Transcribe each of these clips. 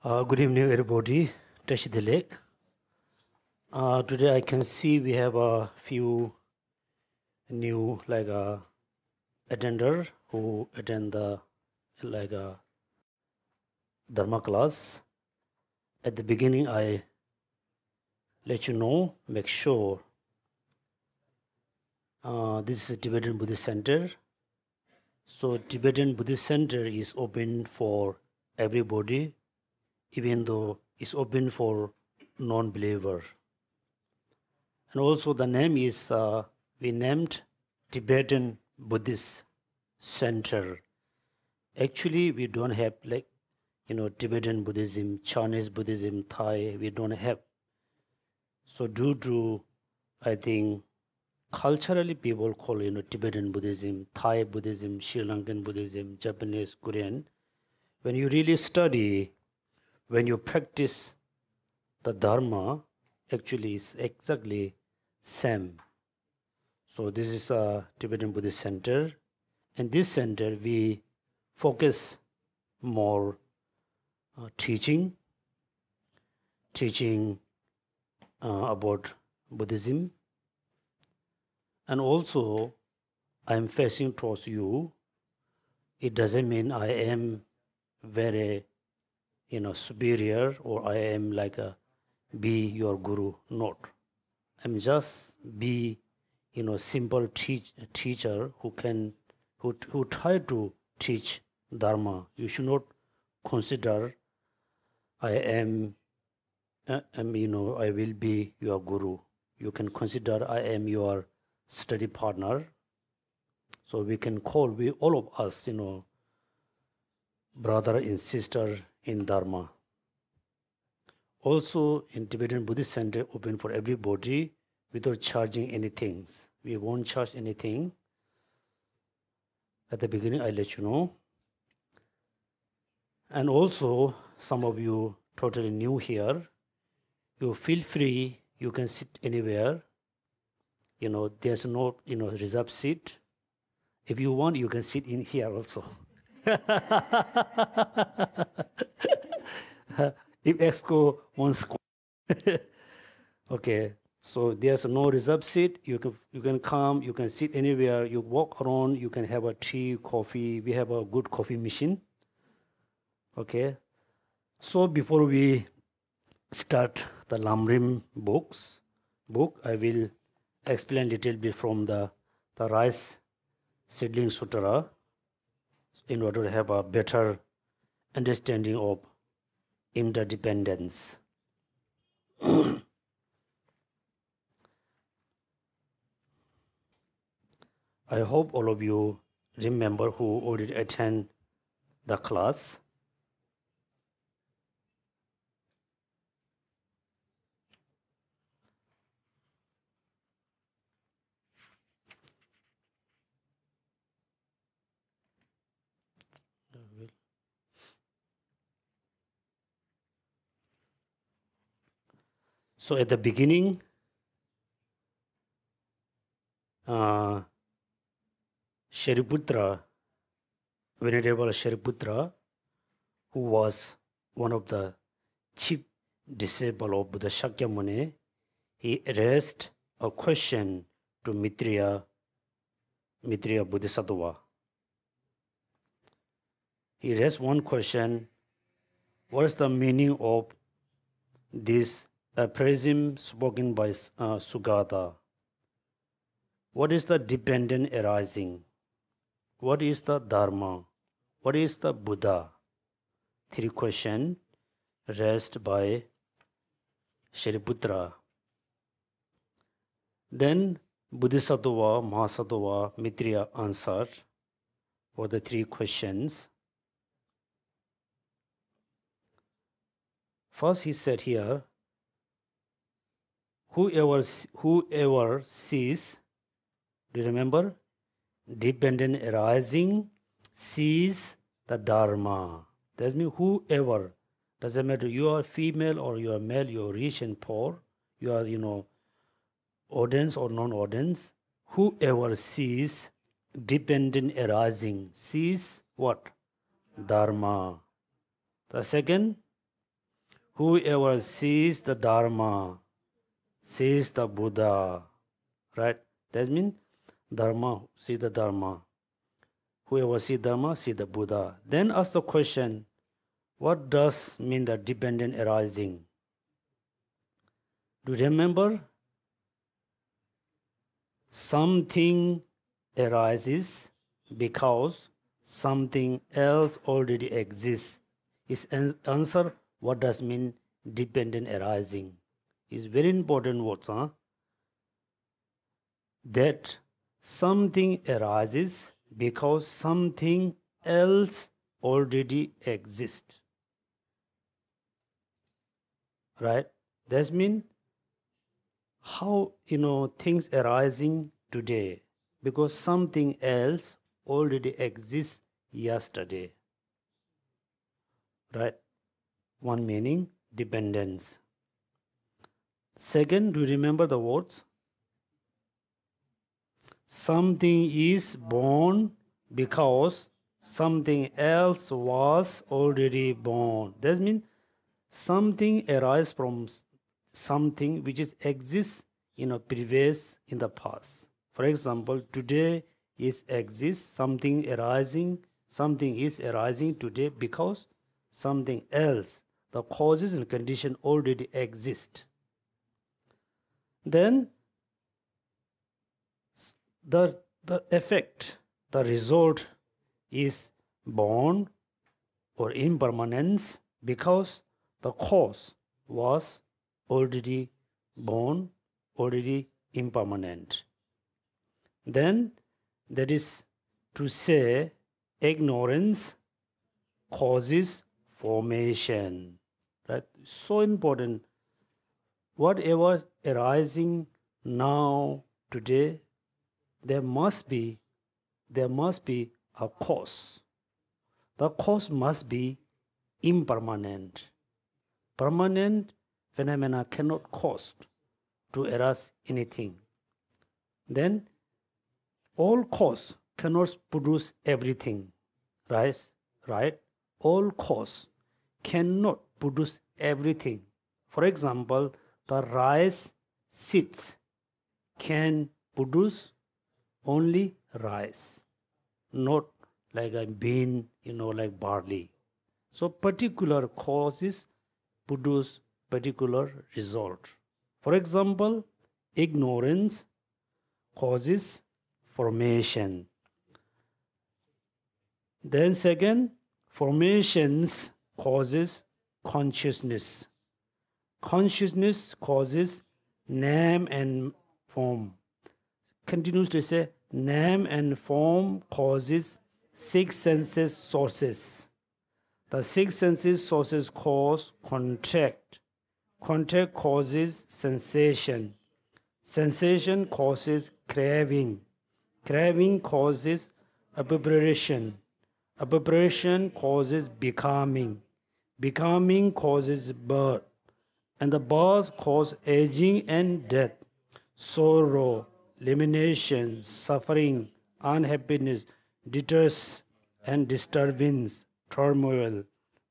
Good evening, everybody. Touch the leg. Today I can see we have a few new attender who attend the Dharma class. At the beginning, I let you know, make sure this is a Tibetan Buddhist Center. So Tibetan Buddhist Center is open for everybody, even though it's open for non-believer. And also the name is, we named Tibetan Buddhist Center. Actually, we don't have Tibetan Buddhism, Chinese Buddhism, Thai, we don't have. So due to, I think, culturally people call Tibetan Buddhism, Thai Buddhism, Sri Lankan Buddhism, Japanese, Korean. When you really study, when you practice the Dharma, actually it's exactly same. So this is a Tibetan Buddhist Center. In this center, we focus more teaching about Buddhism. And also, I am facing towards you. It doesn't mean I am very, superior, or I am be your guru. Not. I'm just be, simple teacher who try to teach Dharma. You should not consider I am, I will be your guru. You can consider I am your study partner. So we can call all of us, brother and sister in Dharma. Also, in Tibetan Buddhist Center, open for everybody without charging anything. We won't charge anything. At the beginning, I let you know. And also, some of you totally new here, you feel free, you can sit anywhere. There's no, reserved seat. If you want, you can sit in here also. If Exco wants, okay. So there's no reserved seat. You can come. You can sit anywhere. You walk around. You can have a tea, coffee. We have a good coffee machine. Okay. So before we start the Lamrim book, I will explain a little bit from the Rice Seedling Sutra in order to have a better understanding of interdependence. I hope all of you remember who already attend the class. So at the beginning, Shariputra, Venerable Shariputra, who was one of the chief disciples of Buddha Shakyamuni, he raised a question to Maitreya Bodhisattva. He raised one question: what is the meaning of this aphorism spoken by Sugata? What is the dependent arising? What is the Dharma? What is the Buddha? Three questions raised by Shariputra. Then Bodhisattva, Mahasattva, Maitreya answered for the three questions. First, he said here, whoever sees, do you remember? Dependent arising sees the Dharma. That means whoever, doesn't matter you are female or you are male, you are rich and poor, you are, audience or non-audience, whoever sees dependent arising sees what? Dharma. The second, Whoever sees the Dharma, sees the Buddha, right? That means Dharma, see the Dharma. Whoever see Dharma, see the Buddha. Then ask the question, what does mean the dependent arising? Do you remember? Something arises because something else already exists. His answer, what does mean dependent arising? Is very important words, huh? That something arises because something else already exists. Right? That means how things arising today because something else already exists yesterday. Right? One meaning, dependence. Second, do you remember the words? Something is born because something else was already born. That means something arises from something which exists previous in the past. For example, today exists, something is arising today because something else, the causes and condition already exist. Then the effect, the result is born or impermanence because the cause was already born, already impermanent. Then that is to say ignorance causes formation. Right? So important. Whatever arising now, today, there must be a cause. The cause must be impermanent. Permanent phenomena cannot cause to arise anything. Then all cause cannot produce everything. Right? All cause cannot produce everything. For example, the rice seeds can produce only rice, not like a bean, like barley. So particular causes produce particular result. For example, ignorance causes formation. Then second, formations causes consciousness. Consciousness causes name and form. Continues to say, name and form causes six senses sources. The six senses sources cause contact. Contact causes sensation. Sensation causes craving. Craving causes appropriation. Appropriation causes becoming. Becoming causes birth. And the birth causes aging and death. Sorrow, limitation, suffering, unhappiness, distress and disturbance, turmoil.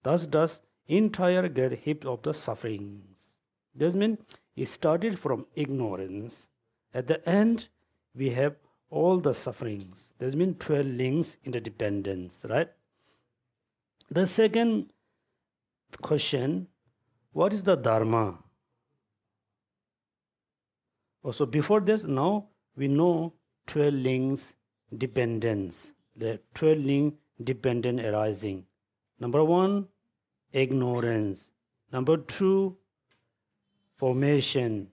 Thus does entire great heap of the sufferings. This means it started from ignorance. At the end, we have all the sufferings. This means 12 links interdependence, right? The second question, what is the Dharma? Also, before this, now we know 12 links dependence, the 12 link dependent arising. Number 1, ignorance. Number 2, formation.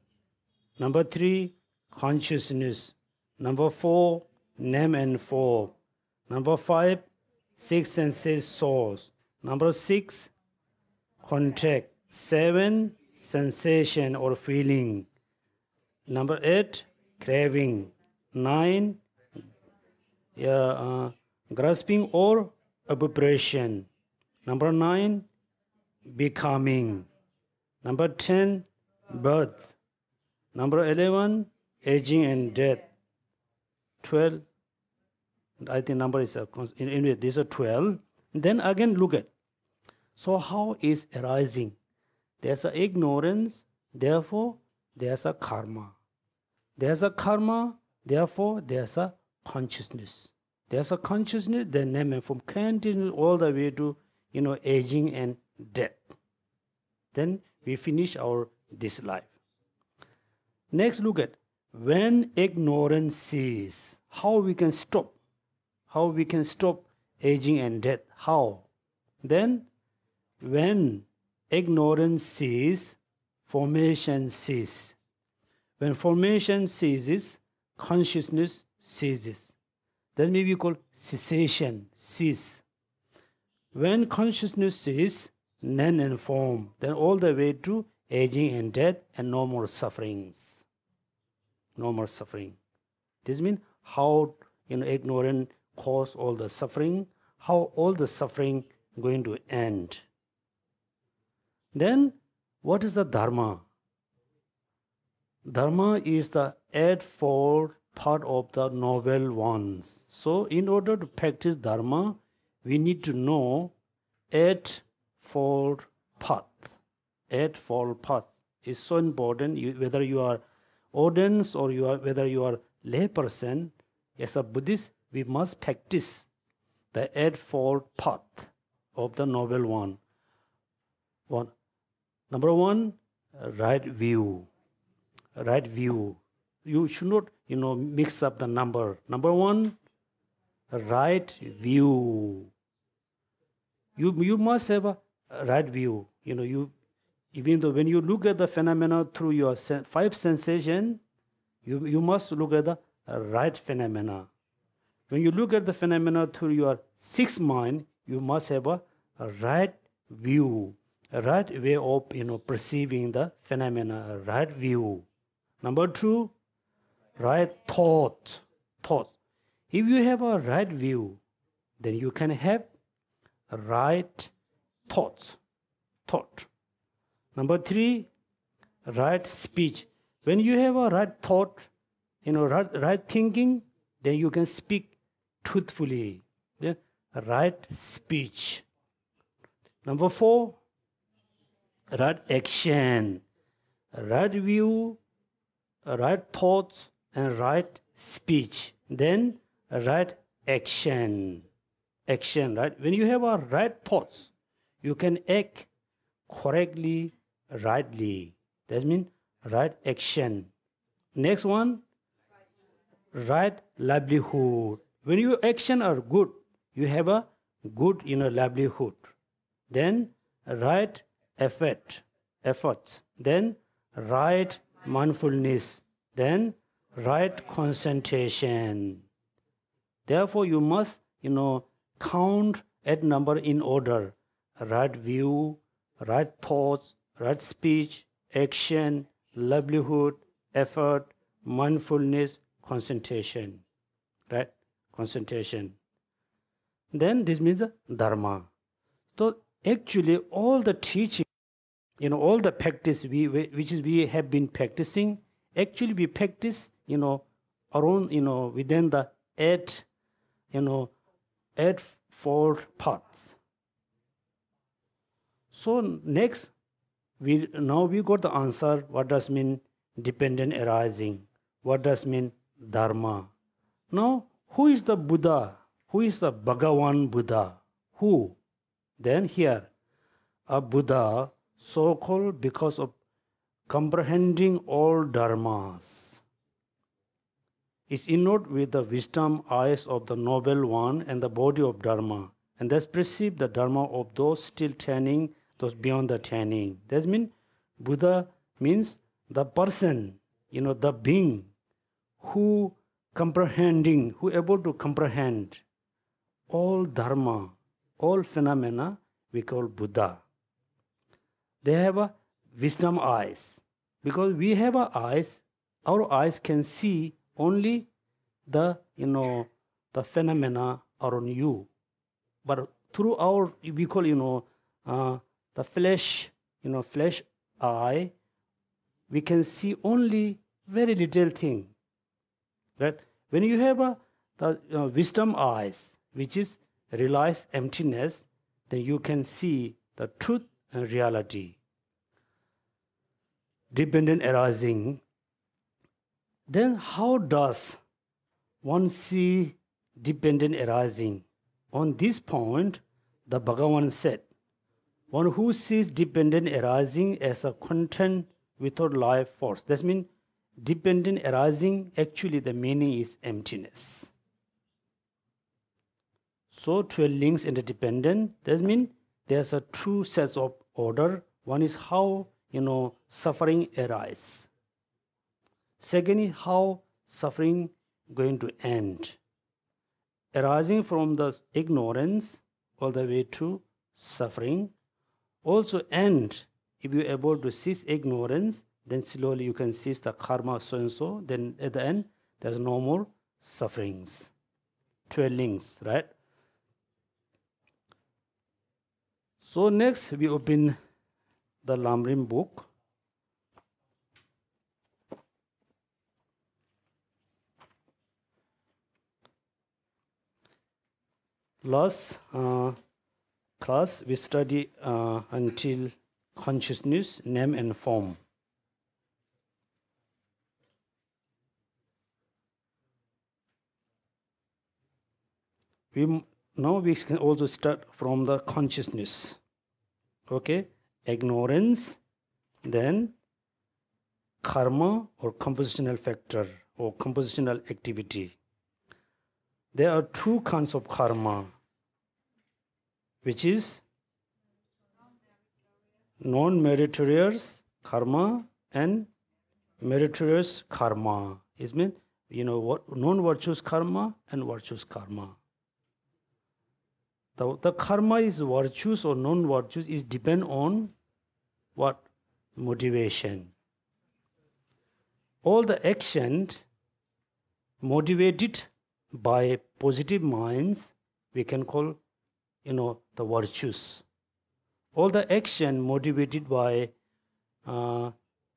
Number 3, consciousness. Number 4, name and form. Number 5, six senses source. Number 6, contact. 7, sensation or feeling. Number 8, craving. 9, grasping or appropriation. Number 9, becoming. Number 10, birth. Number 11, aging and death. 12, I think number is anyway, these are 12. Then again look at, so how is arising? There's a ignorance, therefore there's a karma. There's a karma, therefore there's a consciousness. There's a consciousness, then name and form continues all the way to aging and death. Then we finish this life. Next, look at when ignorance ceases, how we can stop. How we can stop aging and death. How? Then when ignorance ceases, formation ceases. When formation ceases, consciousness ceases. That may be called cessation, cease. When consciousness ceases, none and form, then all the way to aging and death and no more sufferings. No more suffering. This means how ignorance cause all the suffering, how all the suffering going to end. Then what is the Dharma? Dharma is the eightfold part of the noble ones. So in order to practice Dharma, we need to know eightfold path. Eightfold path is so important. Whether you are audience or whether you are lay person, as a Buddhist, we must practice the eightfold path of the noble one. Number one, right view. Right view. You should not, mix up the number. Number one, right view. You must have a right view. Even though when you look at the phenomena through your five sensation, you must look at the right phenomena. When you look at the phenomena through your sixth mind, you must have a right view, a right way of perceiving the phenomena, a right view. Number two, right thought. If you have a right view, then you can have a right thought. Number three, right speech. When you have a right thought, right thinking, then you can speak truthfully. Then right speech. Number four, right action. Right view, right thoughts, and right speech. Then right action. Action, right? When you have a right thoughts, you can act correctly, rightly. That means right action. Next one, right livelihood. When your action are good, you have a good livelihood. Then right efforts. Then right mindfulness. Then right concentration. Therefore, you must count at number in order. Right view, right thoughts, right speech, action, livelihood, effort, mindfulness, concentration. Right? Concentration. Then this means Dharma. So actually all the teaching, all the practice we have been practicing, actually we practice, around, within the eightfold paths. So next, we got the answer. What does mean dependent arising? What does mean Dharma? Now, who is the Buddha? Who is the Bhagavan Buddha? Who? Then here, a Buddha, so-called because of comprehending all dharmas, is endowed with the wisdom eyes of the noble one and the body of Dharma, and thus perceive the Dharma of those still turning, those beyond the turning. That means Buddha means the person, the being who able to comprehend all Dharma, all phenomena, we call Buddha. They have a wisdom eyes. Because we have eyes, our eyes can see only the phenomena around you. But through our, we call, the flesh, flesh eye, we can see only very little thing. Right? When you have the wisdom eyes, which is realize emptiness, then you can see the truth and reality. dependent arising, then how does one see dependent arising? On this point, the Bhagavan said, one who sees dependent arising as a content without life force. That means dependent arising, actually the meaning is emptiness. So 12 links interdependent, that means there's a two sets of order. One is how, suffering arises. Second is how suffering going to end. Arising from the ignorance all the way to suffering. Also end, if you're able to cease ignorance, then slowly you can cease the karma so and so. Then at the end, there's no more sufferings. 12 links, right? So next we open the Lamrim book. Last class we study until consciousness, name and form. Now we can also start from the consciousness. Okay, ignorance, then karma or compositional factor or compositional activity. There are two kinds of karma, which is non-meritorious karma and meritorious karma. It means, non-virtuous karma and virtuous karma. The karma is virtuous or non-virtuous is depend on what? Motivation. All the actions motivated by positive minds, we can call, the virtues. All the action motivated by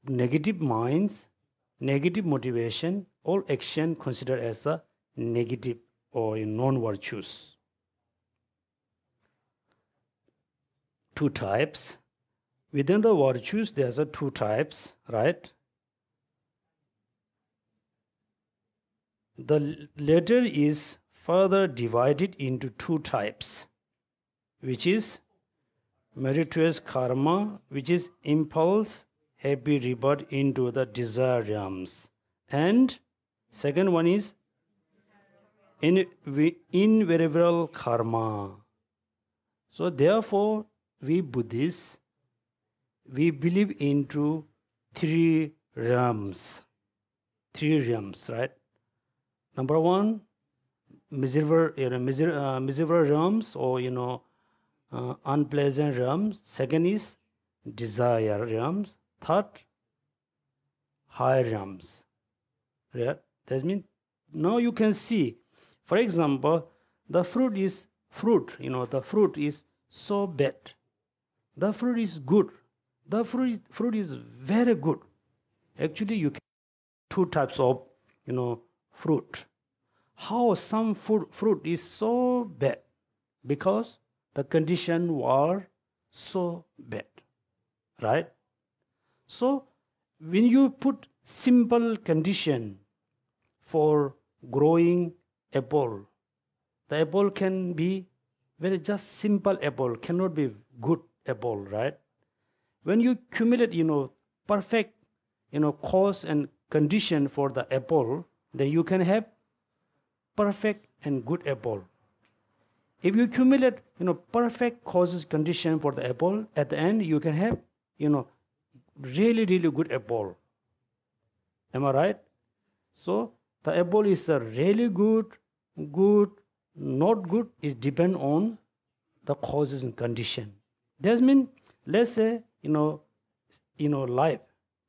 negative minds, negative motivation, all action considered as a negative or non-virtuous. Two types. Within the virtues, there's a two types, right? The latter is further divided into two types, which is meritorious karma, which is impulse, happy rebirth into the desire realms. And second one is invariable karma. So therefore, we Buddhists, we believe into three realms, right? Number one, miserable realms or unpleasant realms. Second is desire realms. Third, high realms. Right? That means now you can see, for example, the fruit is the fruit is so bad. The fruit is good. The fruit is very good. Actually, you can two types of fruit. How some fruit is so bad? Because the condition were so bad, right? So when you put simple condition for growing apple, the apple can be very just simple apple, cannot be good apple, right? When you accumulate, perfect, cause and condition for the apple, then you can have perfect and good apple. If you accumulate, perfect causes condition for the apple, at the end you can have, really, really good apple. Am I right? So the apple is a really good, not good, is depend on the causes and condition. That means, let's say, life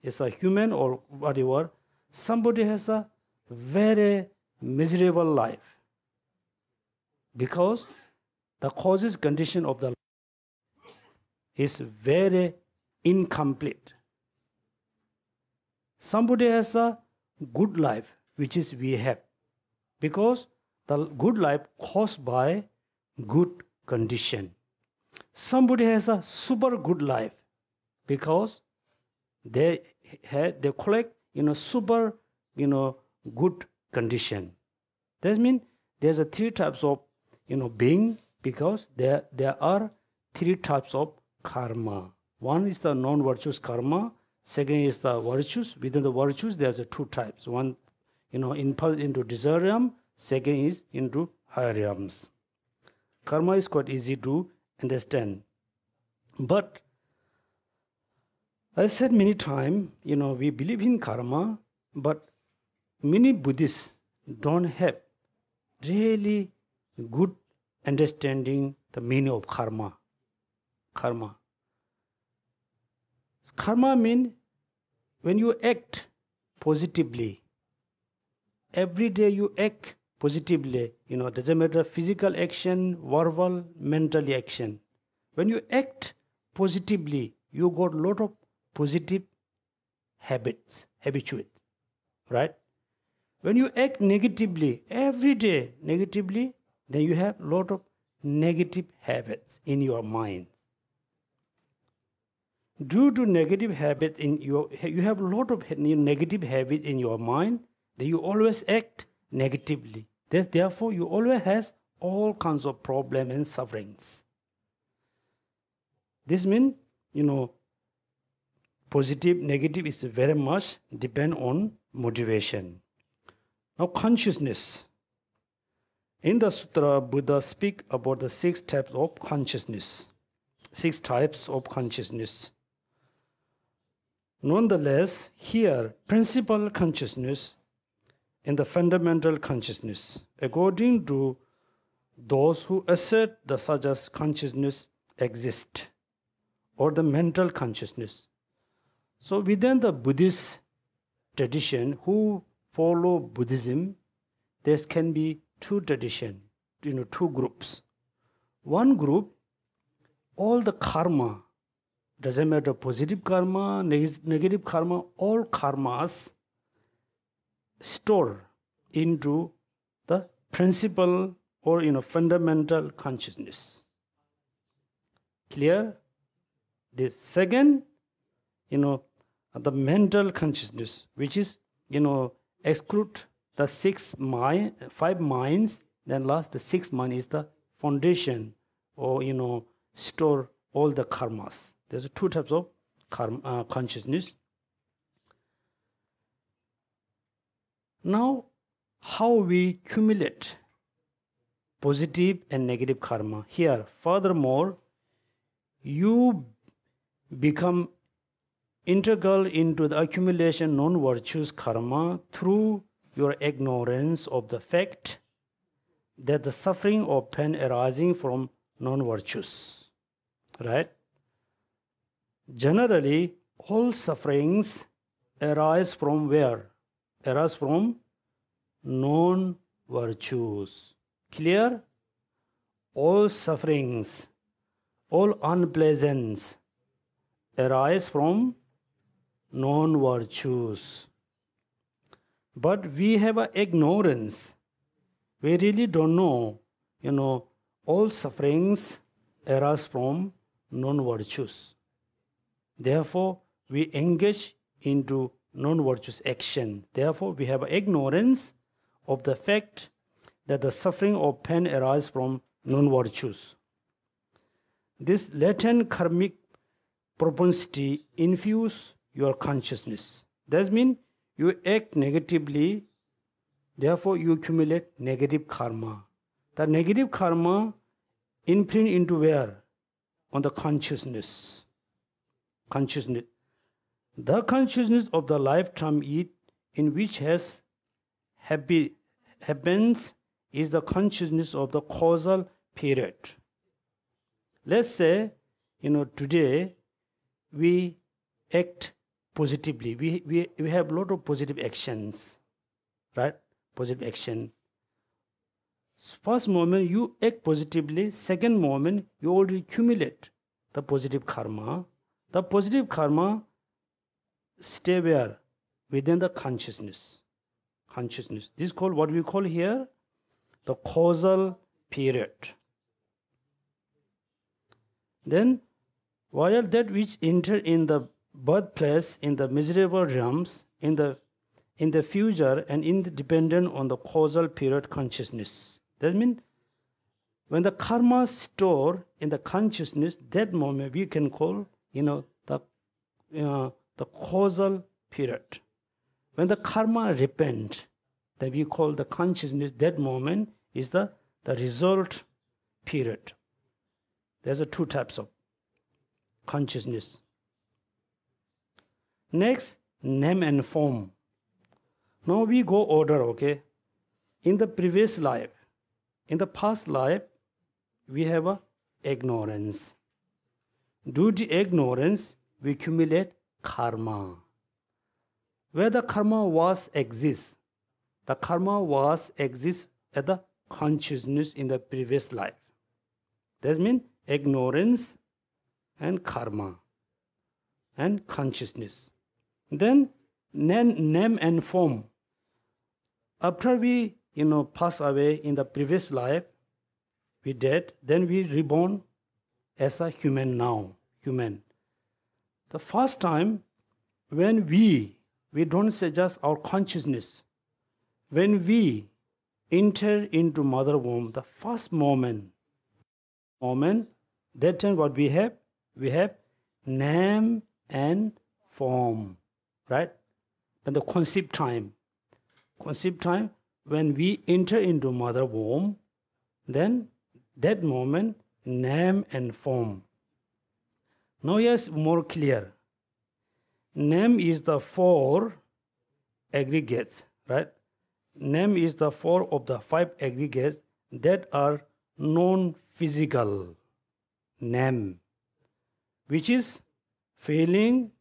is a human or whatever, somebody has a very miserable life because the causes condition of the life is very incomplete. Somebody has a good life, which is we have, because the good life caused by good condition. Somebody has a super good life because they collect super good condition. That means there's a three types of being, because there are three types of karma. One is the non-virtuous karma. Second is the virtues. Within the virtues, there's two types. One, impulse into desire realm. Second is into higher realms. Karma is quite easy to understand. But I said many times, we believe in karma, but many Buddhists don't have really good understanding the meaning of karma. Karma means when you act positively, every day you act positively, doesn't matter physical action, verbal, mental action. When you act positively, you got a lot of positive habits, right? When you act negatively, every day negatively, then you have a lot of negative habits in your mind. Due to negative habits you have a lot of negative habits in your mind, then you always act negatively. Therefore, you always have all kinds of problems and sufferings. This means, positive, negative is very much depend on motivation. Now, consciousness. In the Sutra, Buddha speak about the 6 types of consciousness. 6 types of consciousness. Nonetheless, here, principal consciousness and the fundamental consciousness, according to those who assert the such as consciousness exist, or the mental consciousness. So within the Buddhist tradition, who follow Buddhism, there can be 2 traditions, 2 groups. One group, all the karma, doesn't matter positive karma, negative karma, all karmas store into the principal or fundamental consciousness. Clear? The second, the mental consciousness, which is exclude the 5 minds, then last the 6th mind is the foundation, or store all the karmas. There's 2 types of consciousness. Now, how we accumulate positive and negative karma. Here, furthermore, you become integral into the accumulation non-virtuous karma through your ignorance of the fact that the suffering or pain arising from non-virtues, right? Generally, all sufferings arise from where? Arise from non-virtues. Clear? All sufferings, all unpleasance arise from non-virtues. But we have an ignorance. We really don't know, all sufferings arise from non-virtues. Therefore, we engage into non-virtuous action. Therefore, we have ignorance of the fact that the suffering or pain arises from non-virtues. This latent karmic propensity infuse your consciousness. That means you act negatively, therefore you accumulate negative karma. The negative karma imprint into where? On the consciousness. The consciousness of the lifetime in which happens is the consciousness of the causal period. Let's say, today we act positively. We have a lot of positive actions, right? Positive action. First moment you act positively, second moment you already accumulate the positive karma. The positive karma stay where? Within the consciousness. This is called what we call here the causal period. Then, while that which enter in the birthplace in the miserable realms in the future and independent on the causal period consciousness. That means when the karma store in the consciousness, that moment we can call the causal period. When the karma repent, that we call the consciousness, that moment is the result period. There's two types of consciousness. Next, name and form. Now we go order, okay? In the previous life, in the past life, we have a ignorance. Due to ignorance, we accumulate karma. Where the karma exists at the consciousness in the previous life. That means ignorance and karma and consciousness. Then name and form. After we pass away in the previous life, we dead, then we reborn as a human now. Human. The first time when we don't say just our consciousness, when we enter into mother womb, the first moment, that time what we have? We have name and form, right? And the concept time, when we enter into mother womb, then that moment, name and form. Now yes, more clear. Name is the four aggregates, right? Name is the four of the five aggregates that are non-physical. Name, which is feeling,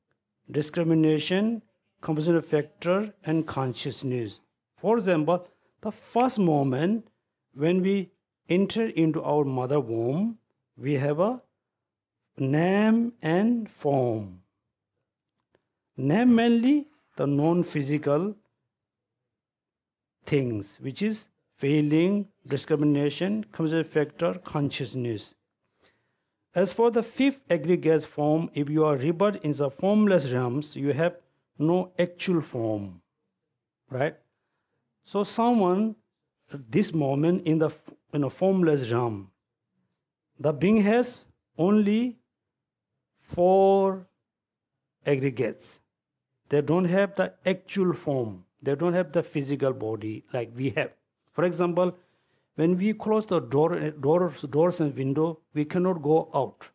discrimination, composition factor, and consciousness. For example, the first moment when we enter into our mother womb, we have a name and form. Name mainly the non-physical things, which is feeling, discrimination, composition factor, consciousness. As for the fifth aggregate form, if you are rebirth in the formless realms, you have no actual form, right? So someone at this moment in the formless realm, the being has only four aggregates. They don't have the actual form. They don't have the physical body like we have. For example, when we close the doors and window, we cannot go out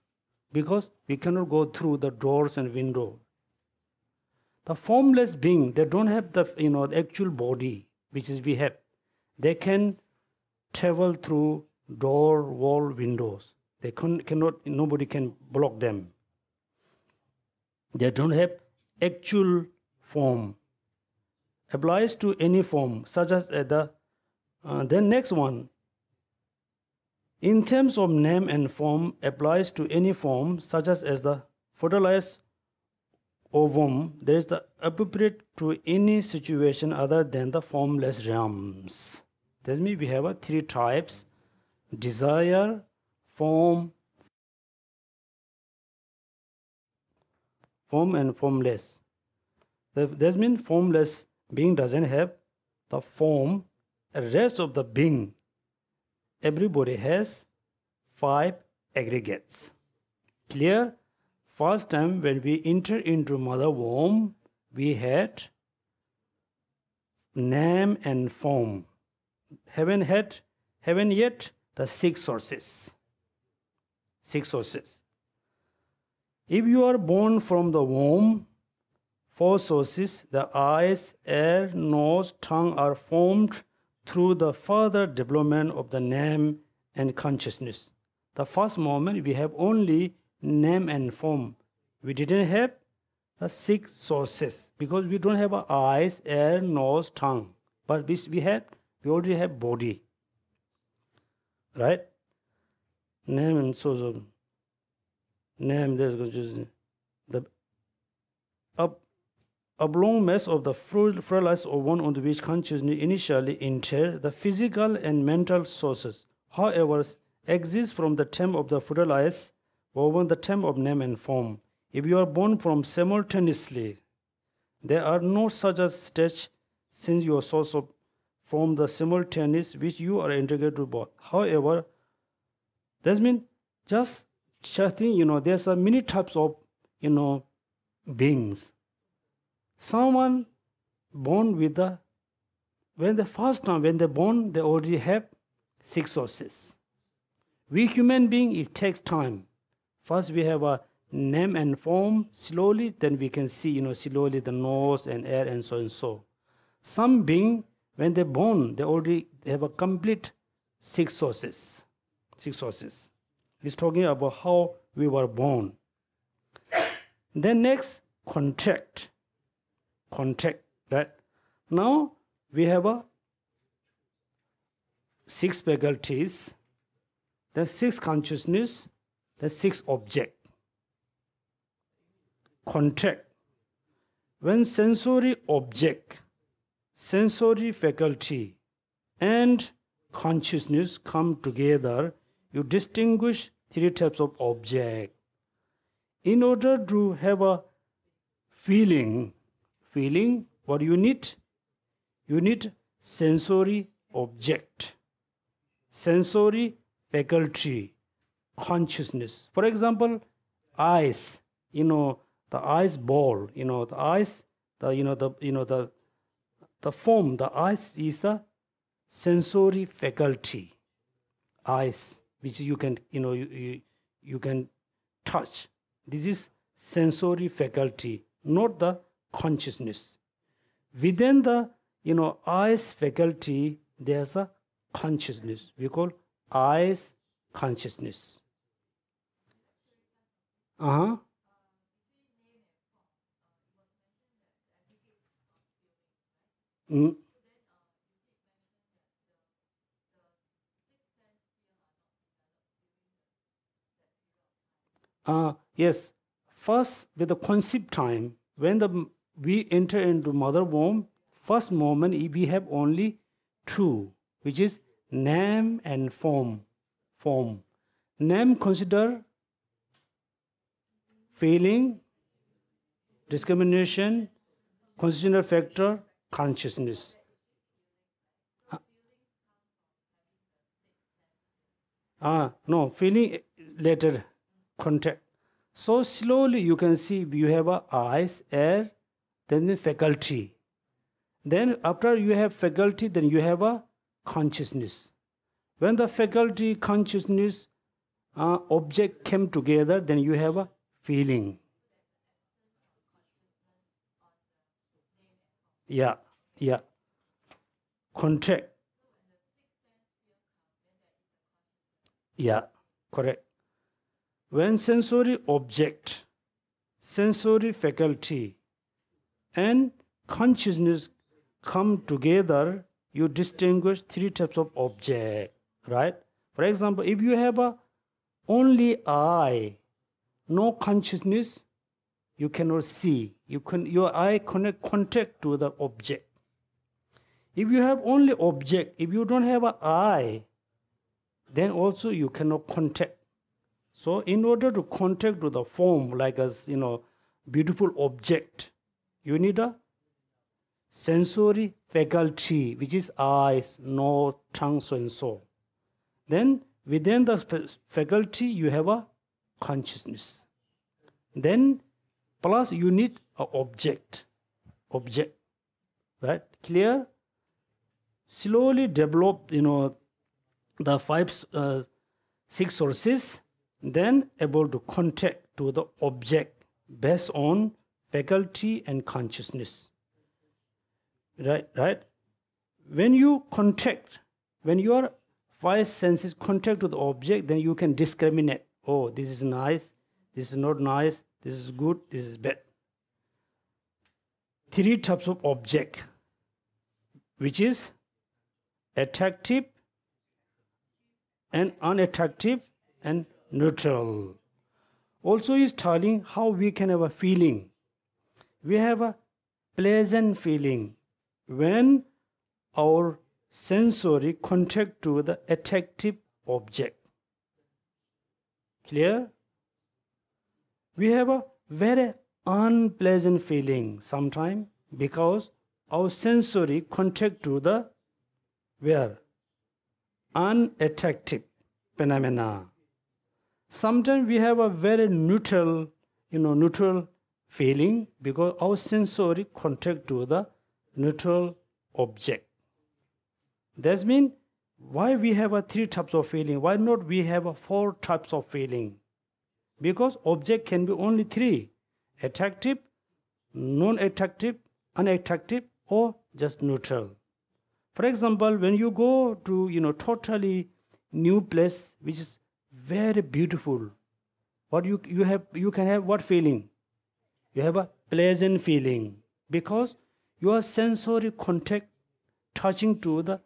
because we cannot go through the doors and window. The formless being, they don't have the the actual body which is we have. They can travel through door, wall, windows. They cannot. Nobody can block them. They don't have actual form. Applies to any form, such as then next one. In terms of name and form, applies to any form, such as the fertilized ovum. There is the appropriate to any situation other than the formless realms. That means we have three types: desire, form, and formless. That means formless being doesn't have the form. The rest of the being, everybody has five aggregates. Clear? First time when we enter into mother womb, we had name and form. Haven't yet the six sources. Six sources. If you are born from the womb, four sources, the eyes, ear, nose, tongue are formed through the further development of the name and consciousness. The first moment we have only name and form. We didn't have the six sources because we don't have eyes, ear, nose, tongue. But we already have body. Right? Name and source. Name, there's the oblong mass of the fertilized ovum on which consciousness initially entered, the physical and mental sources, however, exist from the time of the fertilized ovum, the time of name and form. if you are born from simultaneously, there are no such a stage since you are source of from the simultaneous which you are integrated to both. However, that means just think, there's a many types of, beings. Someone born with when the first time when they're born, they already have 6 sources. We human beings, it takes time. First we have a name and form, slowly, then we can see, slowly the nose and air and so and so. Some being, when they're born, they already have a complete 6 sources. 6 sources. It's talking about how we were born. Then next, contact. Contact, right? Now we have a 6 faculties, the 6 consciousness, the 6 object. Contact. When sensory object, sensory faculty, and consciousness come together, you distinguish 3 types of object. In order to have a feeling, what you need? You need sensory object, sensory faculty, consciousness. For example, eyes, the eyes ball, the eyes, the form, the eyes is the sensory faculty. Eyes, which you can, you can touch. This is sensory faculty, not the consciousness. Within the, eyes faculty, there's a consciousness. We call eyes consciousness. Mm. Yes, first with the concept time, when we enter into mother womb, first moment we have only 2, which is name and form. Name consider feeling, discrimination, constitutional factor, consciousness. No, feeling later, contact. So slowly you can see you have eyes, air, then the faculty. Then after you have faculty, then you have a consciousness. When the faculty, consciousness, object came together, then you have a feeling. Yeah. Contact. Yeah, correct. When sensory object, sensory faculty, and consciousness come together, you distinguish 3 types of object, right? For example, if you have only eye, no consciousness, you cannot see. Your eye connect contact to the object. If you have only object, if you don't have an eye, then also you cannot contact. So in order to contact to the form, like as beautiful object, you need a sensory faculty, which is eyes, nose, tongue, so and so. Then within the faculty, you have a consciousness. Then plus you need an object, right? Clear? Slowly develop, the 5, 6 sources, then able to contact to the object based on faculty and consciousness. Right? When you contact, when your 5 senses contact to the object, then you can discriminate. Oh, this is nice, this is not nice, this is good, this is bad. 3 types of object, which is attractive and unattractive and neutral. Also is telling how we can have a feeling. We have a pleasant feeling when our sensory contact to the attractive object. Clear? We have a very unpleasant feeling sometimes because our sensory contact to the where unattractive phenomena. Sometimes we have a very neutral, neutral feeling because our sensory contact to the neutral object. That means why we have a 3 types of feeling? Why not we have a 4 types of feeling? Because object can be only 3: attractive, non-attractive, unattractive, or just neutral. For example, when you go to totally new place which is very beautiful, what you can have what feeling? You have a pleasant feeling because your sensory contact touching to the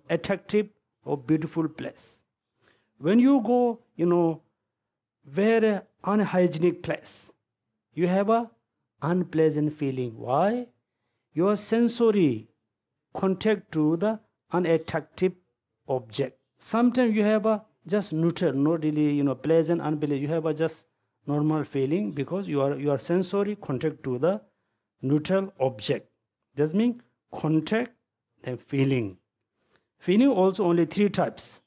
attractive or beautiful place. When you go very unhygienic place, you have a unpleasant feeling. Why? Your sensory contact to the unattractive object. Sometimes you have a just neutral, not really pleasant, unpleasant. You have a just normal feeling because your sensory contact to the neutral object. That means contact and feeling. Feeling also only 3 types,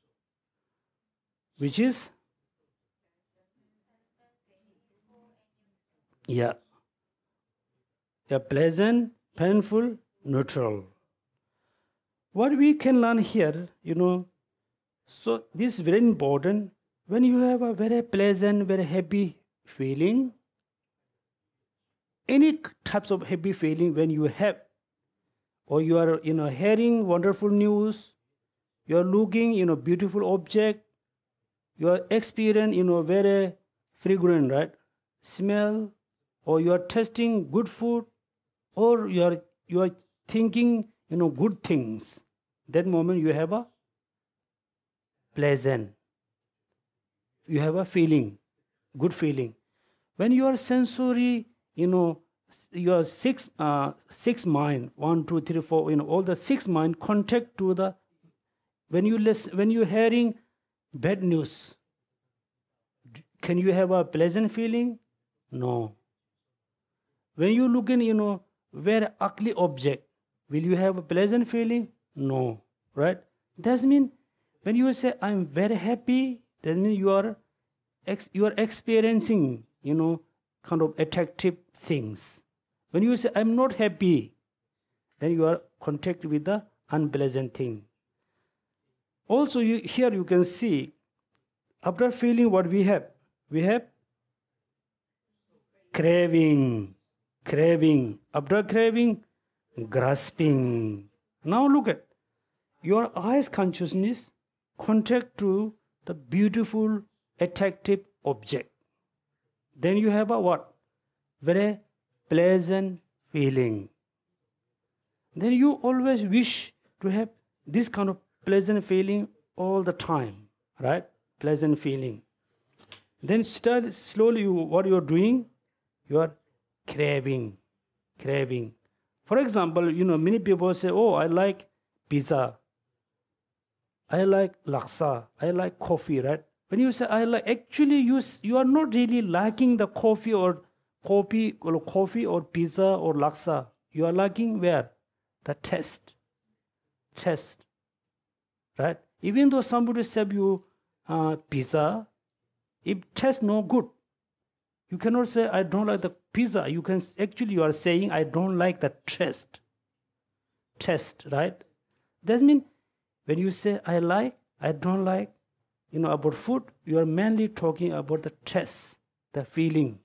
which is pleasant, painful, neutral. What we can learn here, so this is very important. When you have a very pleasant, very happy feeling, any types of happy feeling when you have, or you are hearing wonderful news, you are looking beautiful object, you are experiencing very fragrant, right, smell, or you are tasting good food, or you are thinking good things. That moment you have a pleasant, you have a feeling, good feeling. When you are sensory, your six mind, 1, 2, 3, 4, all the 6 mind contact to the, when you hearing bad news, can you have a pleasant feeling? No. When you look in very ugly object, will you have a pleasant feeling? No. Right? That means when you say I'm very happy, that means you are experiencing kind of attractive things. When you say I'm not happy, then you are contact with the unpleasant thing. Also here you can see, after feeling what we have craving. After craving, grasping. Now look at your eyes consciousness contact to the beautiful attractive object. Then you have a what? Very pleasant feeling. Then you always wish to have this kind of pleasant feeling all the time, right? Pleasant feeling. Then start slowly what you are doing, you are craving. For example, many people say, oh, I like pizza, I like laksa, I like coffee, right? When you say I like, actually you are not really liking the coffee or pizza or laksa. You are liking where? The taste, right? Even though somebody serve you pizza, if tastes no good, you cannot say I don't like the pizza. You are saying I don't like the taste, right? That means when you say I don't like, about food, you are mainly talking about the taste, the feeling.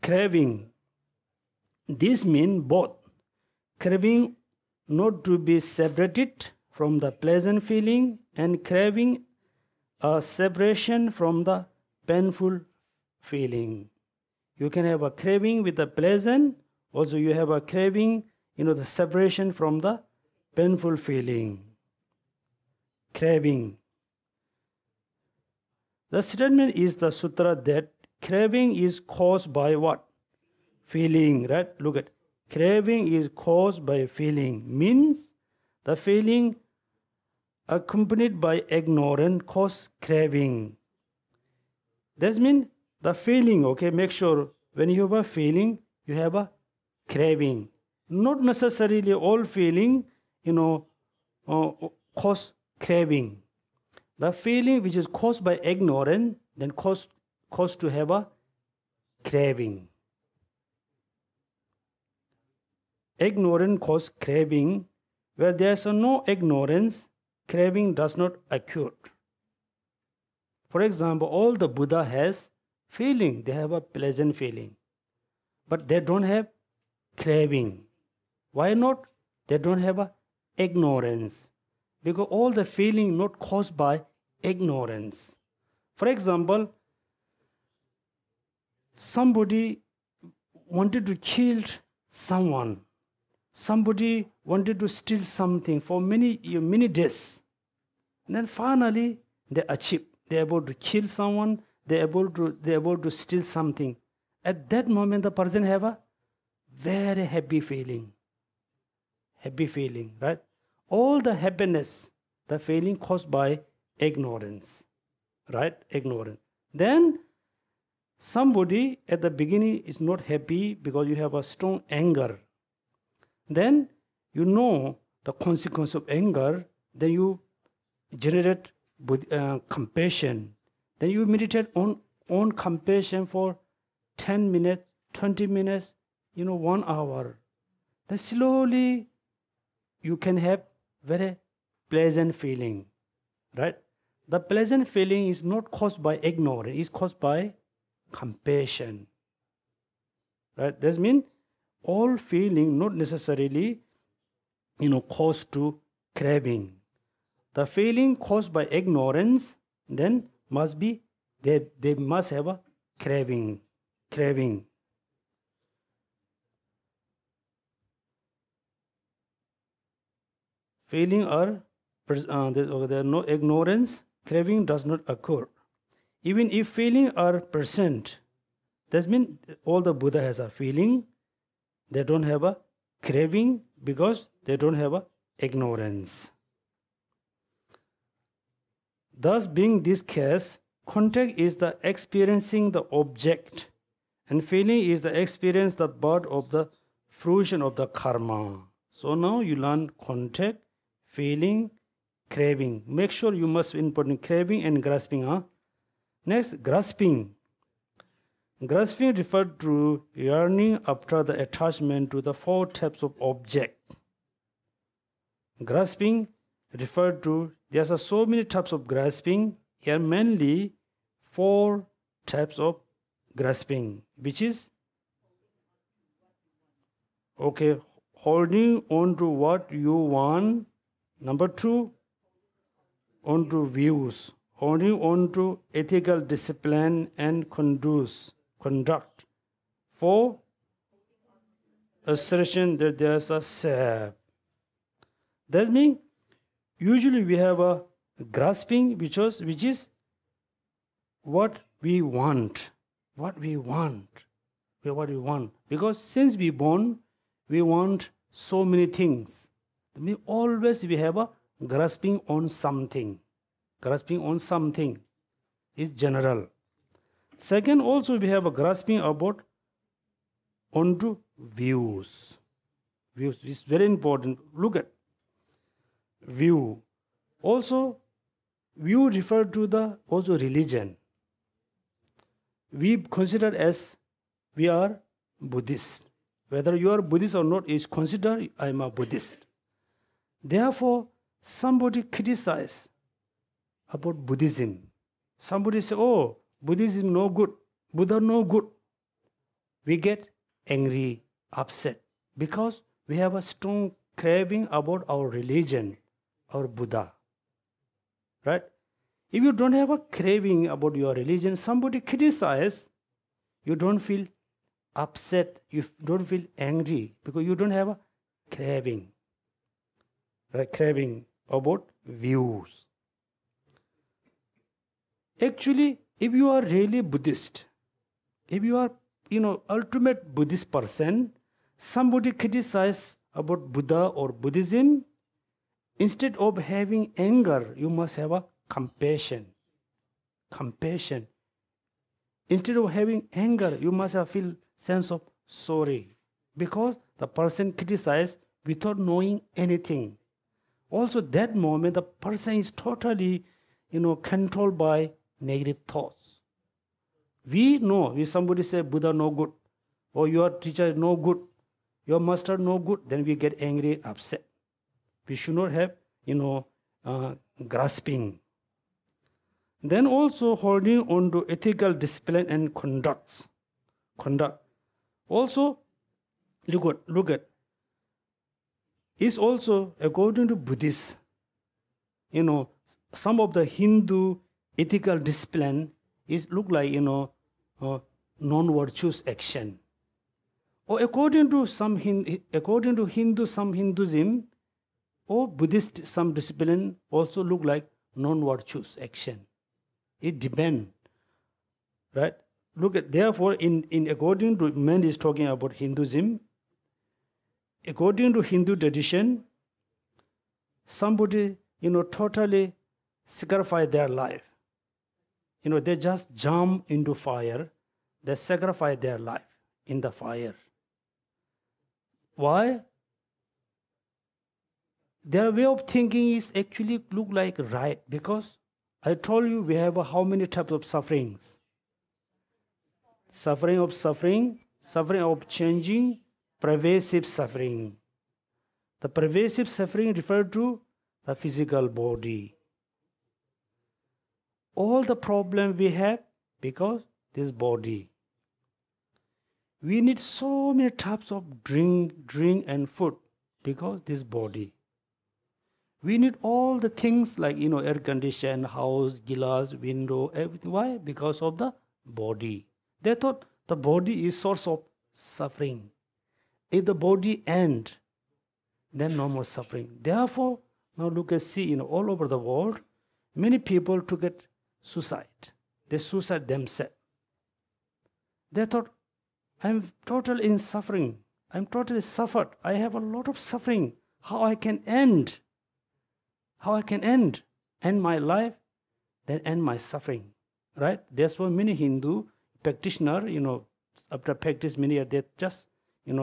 Craving. This means both. Craving not to be separated from the pleasant feeling and craving a separation from the painful feeling. You can have a craving with the pleasant, also you have a craving, the separation from the painful feeling. Craving. The statement is the sutra that craving is caused by what? Feeling, right? Look at, craving is caused by feeling, means the feeling accompanied by ignorance cause craving. That means The feeling, okay, make sure when you have a feeling, you have a craving. Not necessarily all feeling, cause craving. The feeling which is caused by ignorance, then cause to have a craving. Ignorance cause craving. Where there is no ignorance, craving does not occur. For example, all the Buddha has feeling, they have a pleasant feeling, but they don't have craving. Why not? They don't have a ignorance, because all the feeling not caused by ignorance. For example, somebody wanted to kill someone. Somebody wanted to steal something for many days. And then finally they achieve. They're able to kill someone, they're able to steal something. At that moment the person have a very happy feeling. Happy feeling, right? All the happiness, the feeling caused by ignorance. Right? Ignorance. Then somebody at the beginning is not happy because you have a strong anger. Then you know the consequence of anger, then you generate compassion. Then you meditate on compassion for 10 minutes, 20 minutes, 1 hour. Then slowly you can have very pleasant feeling, right? The pleasant feeling is not caused by ignorance, it's caused by compassion, right? That means all feeling not necessarily, caused to craving. The feeling caused by ignorance, then must be, they must have a craving. Feeling are, there are no ignorance, craving does not occur. Even if feeling are present, that means all the Buddha has a feeling, they don't have a craving because they don't have a ignorance. Thus, being this case, contact is the experiencing the object, and feeling is the experience the birth of the fruition of the karma. So now you learn contact, feeling, craving. Make sure you must important craving and grasping. Next, grasping. Grasping refers to yearning after the attachment to the 4 types of object. Grasping referred to, there are so many types of grasping. Here mainly 4 types of grasping, which is, okay, holding on to what you want. Number 2, on to views, holding on to ethical discipline and conduct. 4, assertion that there's a self. That means usually we have a grasping which is what we want. Because since we born, we want so many things. That means always we have a grasping on something. Grasping on something is general. Second, also we have a grasping about onto views. Views is very important. Look at view. Also, view refer to the also religion. We consider as we are Buddhist. Whether you are Buddhist or not is considered I am a Buddhist. Therefore, somebody criticize about Buddhism. Somebody say, oh, Buddhism no good, Buddha no good. We get angry, upset, because we have a strong craving about our religion, our Buddha. Right? If you don't have a craving about your religion, somebody criticize, you don't feel upset, you don't feel angry, because you don't have a craving. Right? Craving about views. Actually, if you are really Buddhist, if you are, ultimate Buddhist person, somebody criticize about Buddha or Buddhism, instead of having anger, you must have a compassion. Compassion. Instead of having anger, you must have feel sense of sorry, because the person criticized without knowing anything. Also, that moment, the person is totally, controlled by negative thoughts. We know, if somebody say Buddha no good, or your teacher is no good, your master no good, then we get angry and upset. We should not have, grasping. Then also holding on to ethical discipline and conduct. Also, look at. Is also according to Buddhists, some of the Hindu ethical discipline is look like non-virtuous action. Or according to Hinduism, or Buddhist some discipline also look like non-virtuous action. It depends, right? Look at, therefore, in according to, man is talking about Hinduism. According to Hindu tradition, somebody, totally sacrifice their life. They just jump into fire. They sacrifice their life in the fire. Why? Their way of thinking is actually look like right, because I told you we have how many types of sufferings. Suffering of changing, pervasive suffering. The pervasive suffering referred to the physical body. All the problem we have because this body. We need so many types of drink and food because this body. We need all the things like, air condition, house, glass, window, everything. Why? Because of the body. They thought the body is source of suffering. If the body ends, then no more suffering. Therefore, now look and see, all over the world, many people to get suicide. They suicide themselves. They thought, I'm totally in suffering. I'm totally suffered. I have a lot of suffering. How I can end? How I can end my life, then end my suffering, right? That's why many Hindu practitioner, after practice many years, they just,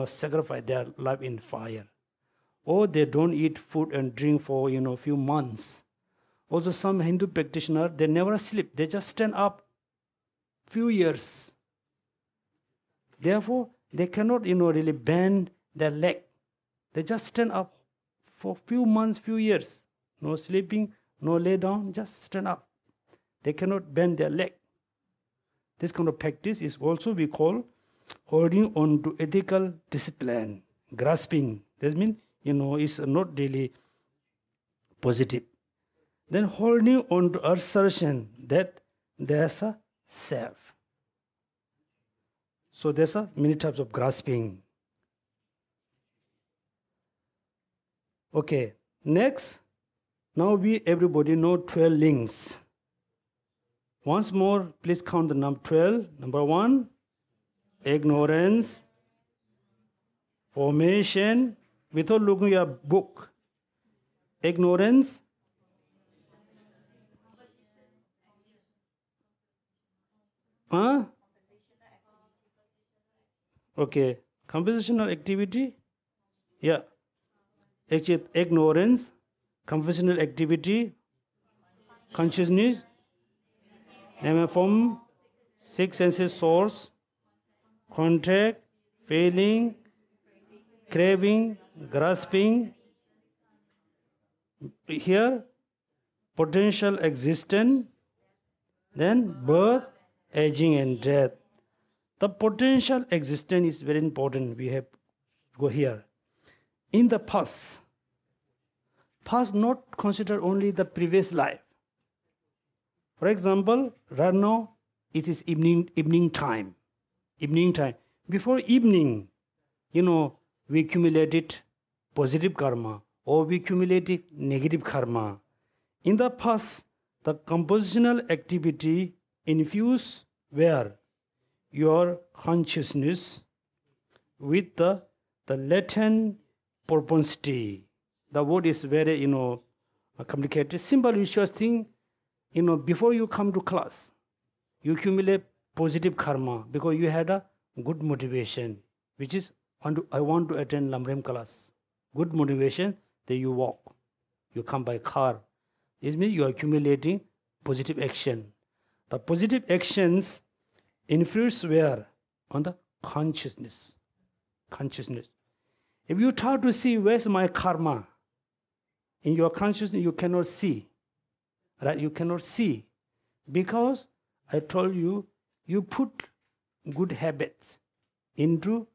sacrifice their life in fire. Or they don't eat food and drink for, few months. Also some Hindu practitioner, they never sleep. They just stand up few years. Therefore, they cannot, really bend their leg. They just stand up for few months, few years. No sleeping, no lay down, just stand up. They cannot bend their leg. This kind of practice is also we call holding on to ethical discipline, grasping. That means, it's not really positive. Then holding on to assertion that there's a self. So there's many types of grasping. Okay, next. Now everybody know 12 links. Once more, please count the number 12. Number 1, ignorance, formation, without looking at your book. Ignorance, okay, compositional activity, yeah. Actually, ignorance, compositional activity, consciousness, name and form, six senses source, contact, feeling, craving, grasping. Here, potential existence, then birth, aging and death. The potential existence is very important. We have to go here. In the past not consider only the previous life. For example, right now it is evening time. Before evening, we accumulated positive karma or we accumulated negative karma. In the past, the compositional activity infused where your consciousness with the latent propensity. The word is very, complicated. Simple visual thing, before you come to class, you accumulate positive karma because you had a good motivation, which is I want to attend Lamrim class. Good motivation, then you walk, you come by car. This means you are accumulating positive action. The positive actions influence where? On the consciousness. Consciousness. If you try to see where's my karma, in your consciousness you cannot see. Right? You cannot see. Because I told you, you put good habits into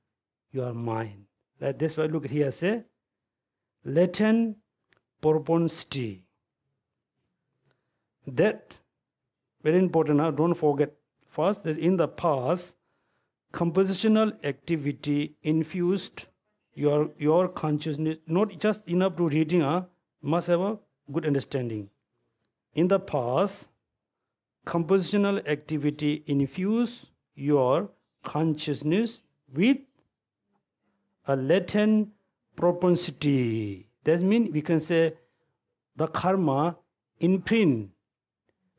your mind. Right? That's why look here, say, latent propensity. That, very important now, don't forget. First, in the past, compositional activity infused your consciousness, not just enough to reading, must have a good understanding. In the past, compositional activity infused your consciousness with a latent propensity. That means we can say the karma imprint.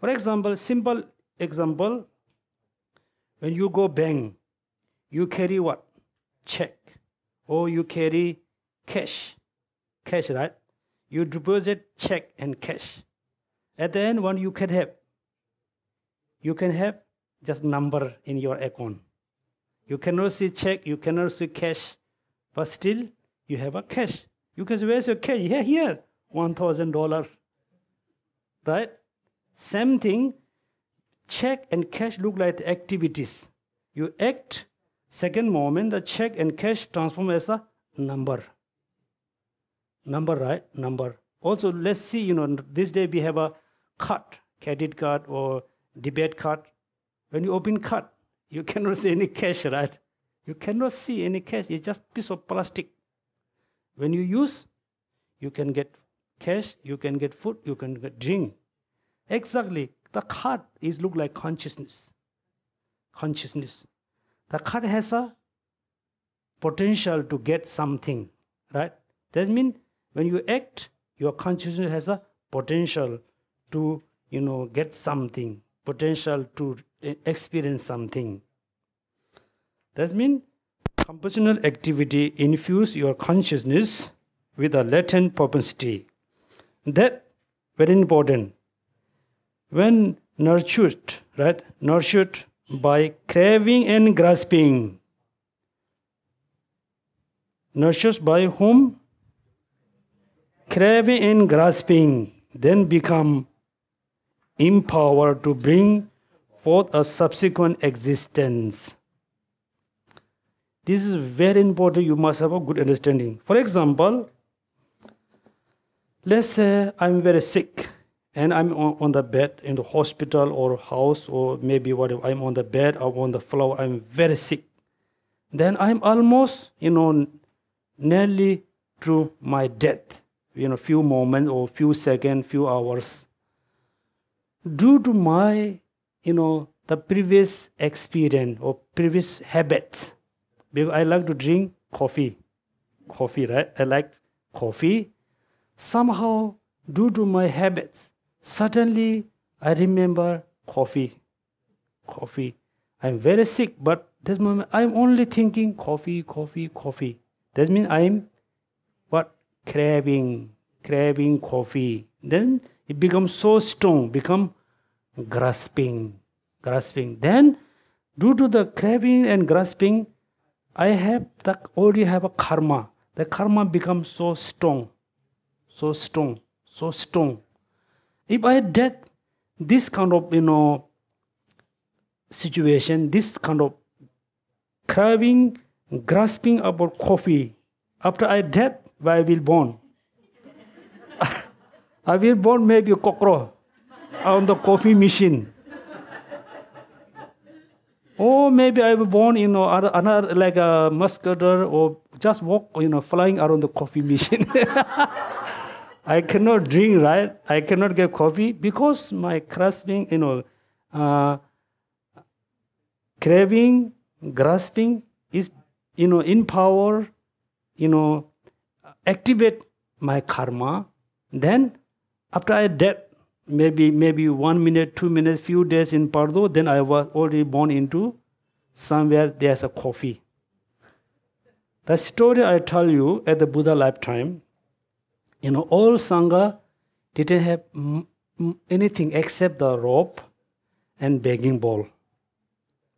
For example, simple example, when you go bank, you carry what? Check. Or you carry cash. Cash, right? You deposit check and cash. At the end, what you can have just number in your account. You cannot see check, you cannot see cash, but still you have a cash. You can say, where's your cash? Here, $1,000. Right? Same thing, check and cash look like activities. You act, second moment, the check and cash transform as a number. Number, right? Number. Also, let's see, this day we have a card, credit card or debit card. When you open card, you cannot see any cash, right? You cannot see any cash. It's just piece of plastic. When you use, you can get cash, you can get food, you can get drink. Exactly. The card is look like consciousness. Consciousness. The card has a potential to get something, right? That means when you act, your consciousness has a potential to, get something, potential to experience something. That means compositional activity infuse your consciousness with a latent propensity. That very important. When nurtured, right? Nurtured by craving and grasping. Nurtured by whom? Craving and grasping, then become empowered to bring forth a subsequent existence. This is very important. You must have a good understanding. For example, let's say I'm very sick and I'm on the bed in the hospital or house or maybe whatever. I'm on the bed or on the floor. I'm very sick. Then I'm almost, nearly to my death. Few moments or few seconds, few hours. Due to my, the previous experience or previous habits, because I like to drink coffee, right? I like coffee. Somehow, due to my habits, suddenly I remember coffee. I'm very sick, but this moment I'm only thinking coffee. That means I'm craving coffee. Then it becomes so strong, become grasping. Then, due to the craving and grasping, I already have a karma. The karma becomes so strong. If I get this kind of, situation, this kind of craving, grasping about coffee, after I dead, I will born. I will born maybe a cockroach on the coffee machine. Or maybe I will born, another like a muscular or just walk, flying around the coffee machine. I cannot drink, right? I cannot get coffee because my grasping, craving, grasping is, in power, activate my karma. Then, after I dead, maybe 1 minute, 2 minutes, few days in Pardo, then I was already born into somewhere there's a coffee. The story I tell you at the Buddha lifetime, all Sangha didn't have anything except the rope and begging bowl.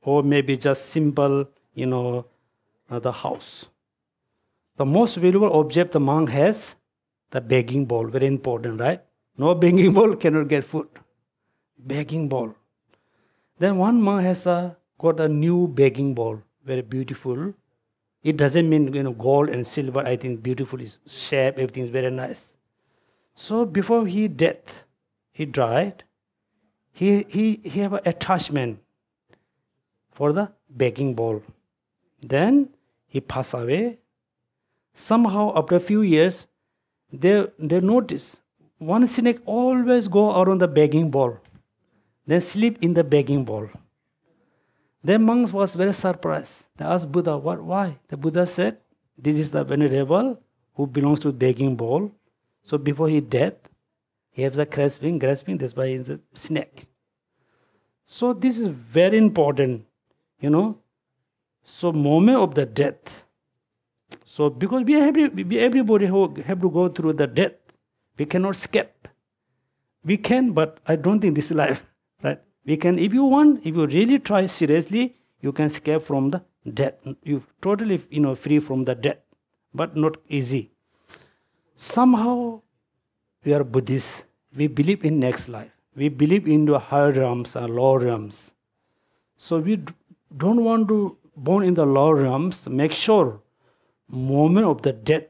Or maybe just simple, the house. The most valuable object the monk has, the begging bowl, very important, right? No begging bowl, cannot get food. Begging bowl. Then one monk has got a new begging bowl, very beautiful. It doesn't mean gold and silver. I think beautiful is shape, everything is very nice. So before he died, he have an attachment for the begging bowl. Then he passed away. Somehow after a few years, they notice one snake always go around the begging bowl, then sleep in the begging bowl. The monks was very surprised. They asked Buddha, why? The Buddha said, this is the venerable who belongs to begging bowl. So before he dead, he has the grasping, that's why he's the snake. So this is very important, So moment of the death. So because everybody who have to go through the death, we cannot escape. We can, but I don't think this is life, right? We can, if you really try seriously, you can escape from the death. You totally, free from the death, but not easy. Somehow, we are Buddhists. We believe in next life. We believe in the higher realms and lower realms. So we don't want to born in the lower realms. Make sure, moment of the death,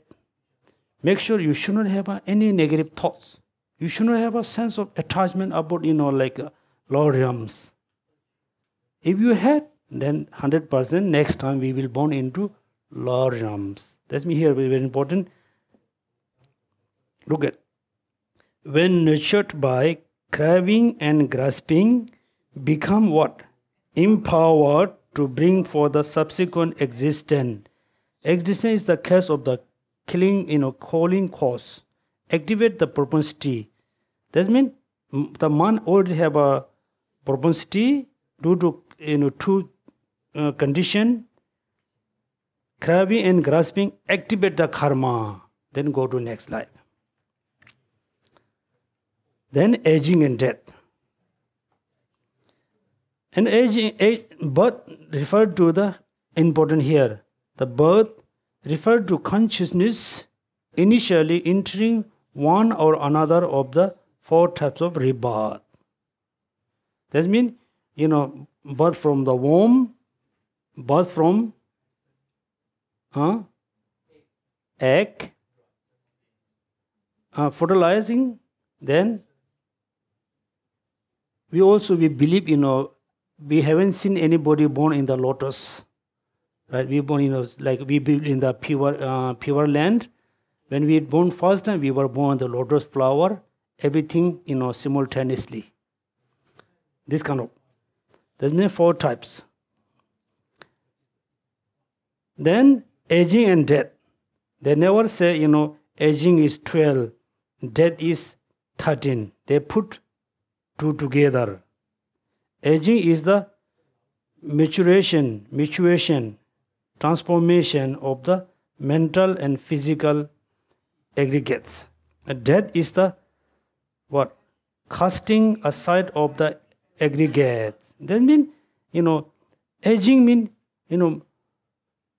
make sure you should not have any negative thoughts. You should not have a sense of attachment about, lower realms. If you had, then 100% next time we will born into lower realms. That's me here, very, very important. Look at, when nurtured by craving and grasping, become what? Empowered to bring forth the subsequent existence. Existence is the case of the calling cause. Activate the propensity. That means the man already have a propensity due to two condition. Craving and grasping, activate the karma. Then go to next life. Then aging and death. And birth referred to the important here. The birth referred to consciousness initially entering one or another of the 4 types of rebirth. That means, birth from the womb, birth from egg, fertilizing, then we believe, we haven't seen anybody born in the lotus. Right? We born, like we build in the pure land. When we born first time, we were born the lotus flower, everything, simultaneously. This kind of. There's many 4 types. Then aging and death. They never say, aging is 12, death is 13. They put 2 together. Aging is the maturation, transformation of the mental and physical aggregates. Death is the what? Casting aside of the aggregates. That means, aging means,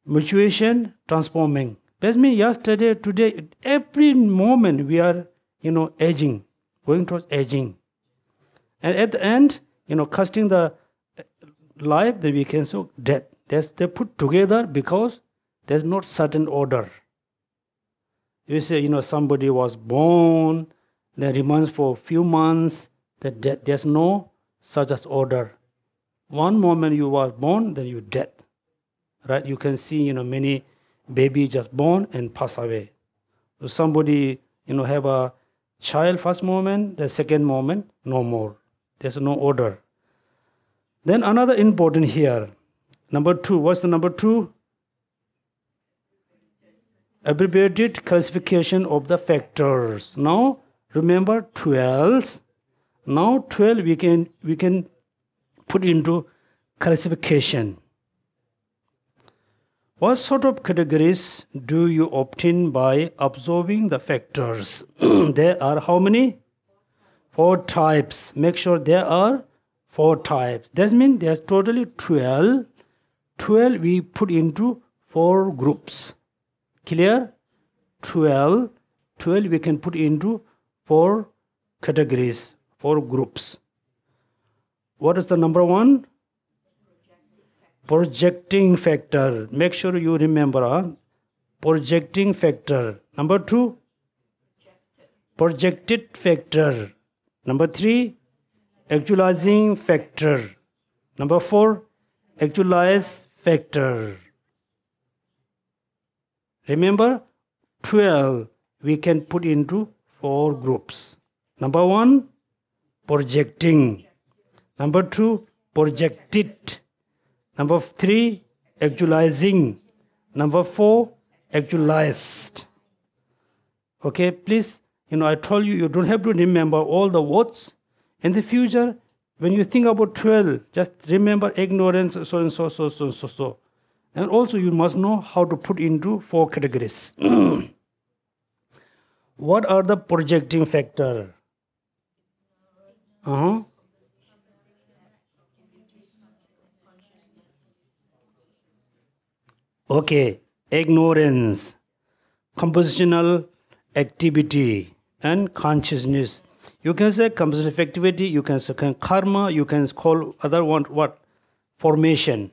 maturation, transforming. That means yesterday, today, every moment we are, aging, going towards aging. And at the end, casting the life, then we can say death. They put together because there's not certain order. You say, somebody was born, then remains for a few months, that death. There's no such as order. One moment you were born, then you dead. Right? You can see, many baby just born and pass away. So somebody, have a child first moment, the second moment, no more. There's no order. Then another important here. Number 2. What's the number 2? Abbreviated classification of the factors. Now, remember 12. Now 12 we can put into classification. What sort of categories do you obtain by observing the factors? There are how many? 4 types. Make sure there are 4 types. That means there's totally 12. 12 we put into 4 groups. Clear? 12 we can put into 4 categories, 4 groups. What is the number 1? Projecting factor. Make sure you remember. Projecting factor. Number 2, projected factor. Number 3, actualizing factor. Number 4, actualized factor. Remember, 12 we can put into 4 groups. Number 1, projecting. Number 2, projected. Number 3, actualizing. Number 4, actualized. Okay, please, I told you, you don't have to remember all the words. In the future, when you think about 12, just remember ignorance, so and so, so. And also you must know how to put into 4 categories. What are the projecting factor? Okay, ignorance, compositional activity, and consciousness. You can say compositional activity, you can say karma, you can call other one what? Formation.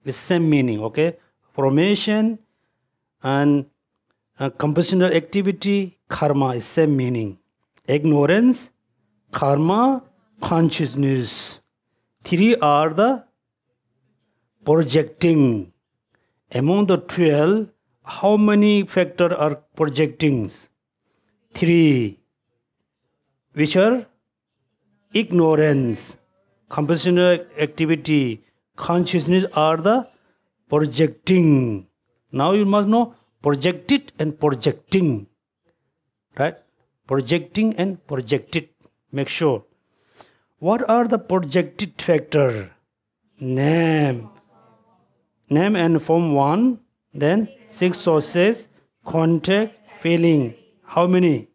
It's same meaning, okay? Formation and compositional activity, karma is same meaning. Ignorance, karma, consciousness. 3 are the projecting. Among the 12, how many factors are projecting? 3, which are ignorance, compositional activity, consciousness are the projecting. Now you must know projected and projecting. Right? Projecting and projected. Make sure. What are the projected factor? Name and form 1, then 6 sources, contact, feeling. How many?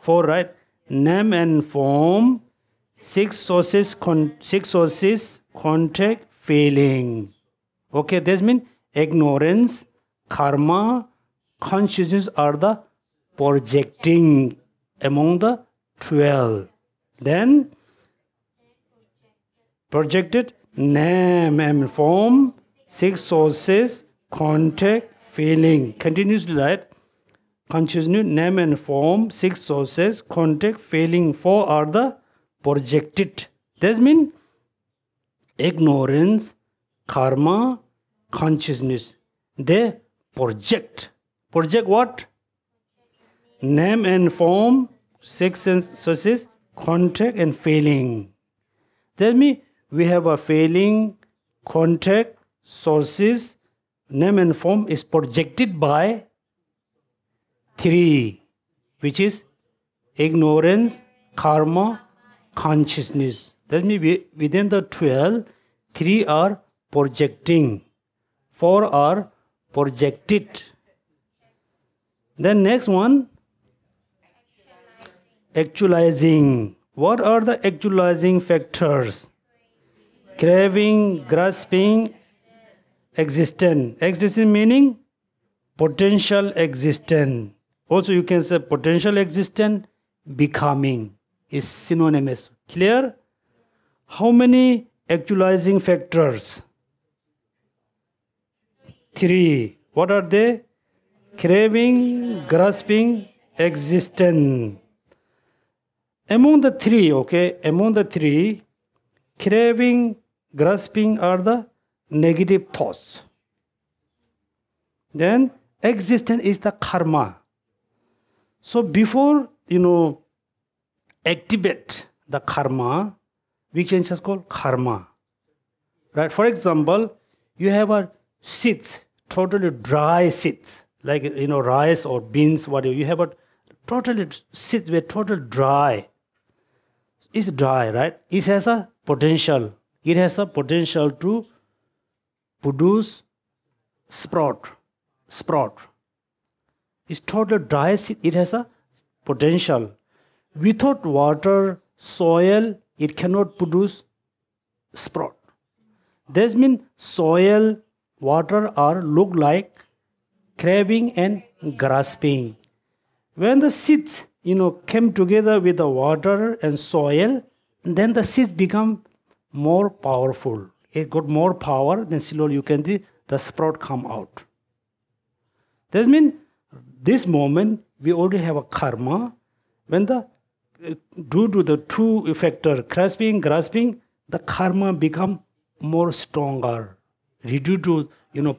4, right? Name and form, 6 sources, contact, feeling. Okay, this means ignorance, karma, consciousness are the projecting among the 12. Then projected, name and form, 6 sources, contact, feeling. Continuously, right? Consciousness, name and form, 6 sources, contact, feeling. 4 are the projected. That means ignorance, karma, consciousness. They project. Project what? Name and form, 6 sources, contact and feeling. That means we have a feeling, contact, sources, name and form is projected by 3, which is ignorance, karma, consciousness. That means within the 12, 3 are projecting, 4 are projected. Then next one, actualizing. What are the actualizing factors? Craving, grasping, existence. Existence meaning potential existence. Also you can say potential existence, becoming is synonymous. Clear? How many actualizing factors? 3. What are they? Craving, grasping, existence. Among the 3, okay, craving, grasping are the negative thoughts. Then existence is the karma. So before, activate the karma, we can just call karma. Right? For example, you have a seeds, totally dry seeds, like, rice or beans, whatever. You have a totally seeds were totally dry. is dry, right? It has a potential. It has a potential to produce sprout. It's totally dry. It has a potential. Without water, soil, it cannot produce sprout. This means soil, water are look like craving and grasping. When the seeds, came together with the water and soil, then the seeds become more powerful. It got more power, then slowly you can see the sprout come out. That means this moment we already have a karma. When due to the two factor, grasping, the karma become more stronger, ready to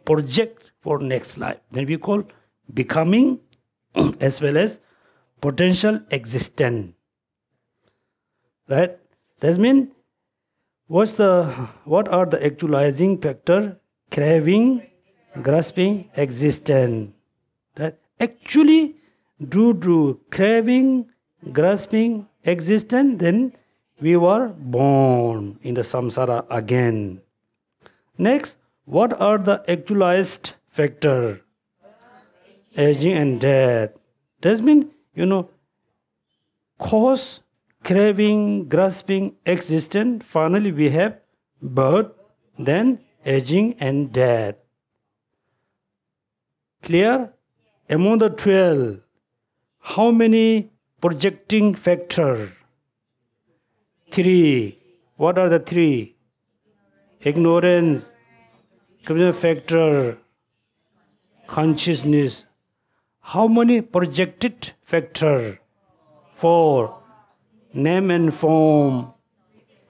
project for next life. Then we call becoming as well as potential existence. Right? That means what are the actualizing factor? Craving, grasping, existence. Right? Actually, due to craving, grasping, existence, then we were born in the samsara again. Next, what are the actualized factor? Aging and death. That means, cause, craving, grasping, existence. Finally, we have birth, then aging and death. Clear? Among the 12, how many projecting factor? 3. What are the 3? Ignorance, factor, consciousness. How many projected factor? 4. Name and form,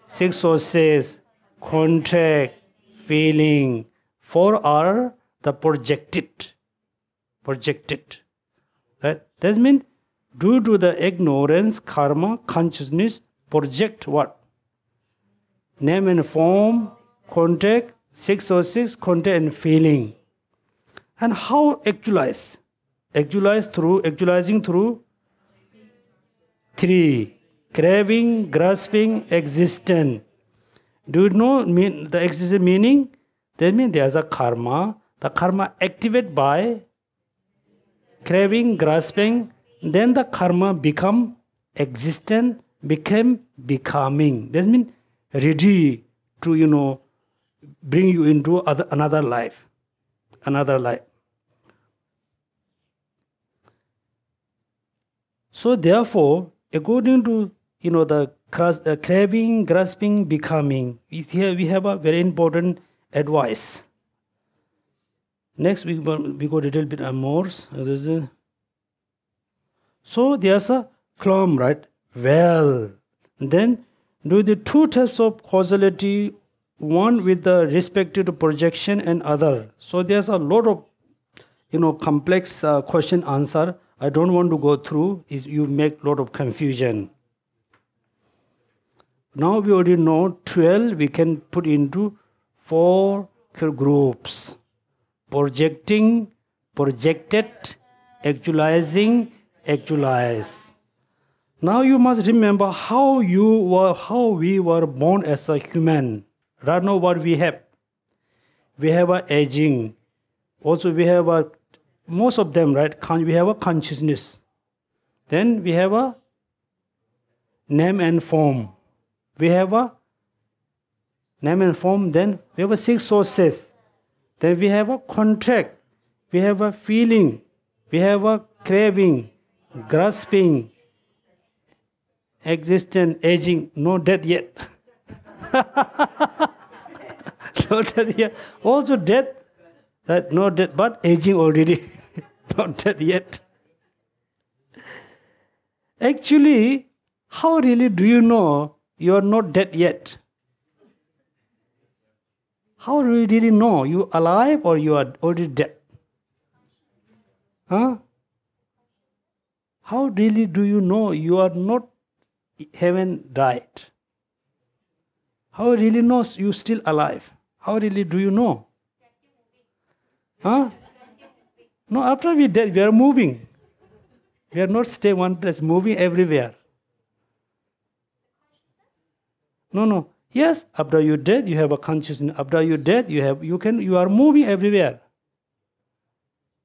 6 or 6, contract, feeling. 4 are the projected. Right? That means due to the ignorance, karma, consciousness, project what? Name and form, contact, 6 or 6, contact and feeling. And how actualize? Actualizing through 3. Craving, grasping, existence. Do you know the existence meaning? That means there is a karma. The karma activated by craving, grasping. Then the karma become existent, became becoming. That means ready to bring you into another life. So therefore, according to the craving, grasping, becoming, here we have a very important advice. Next we go a little bit more. So there's a clump, right? Well, then do the 2 types of causality, one with the respective to projection and other. So there's a lot of complex question answer. I don't want to go through. You make a lot of confusion. Now we already know 12 we can put into 4 groups. Projecting, projected, actualizing, actualize. Now you must remember how we were born as a human. Right now what we have? We have a aging. Also we have most of them, right? We have a consciousness. Then we have a name and form. We have a name and form. Then we have a 6 sources. Then we have a contract. We have a feeling. We have a craving, grasping, existence, aging. No death yet. No death yet. Also death. Right? No death, but aging already. Not dead yet. Actually, how really do you know you are not dead yet? How do you really know you are alive or you are already dead? Huh? How really do you know you are not haven't died? How really know you still alive? How really do you know? Huh? No, after we dead, we are moving. We are not stay one place, moving everywhere. No, no. Yes, after you're dead, you have a consciousness. After you're dead, you are moving everywhere.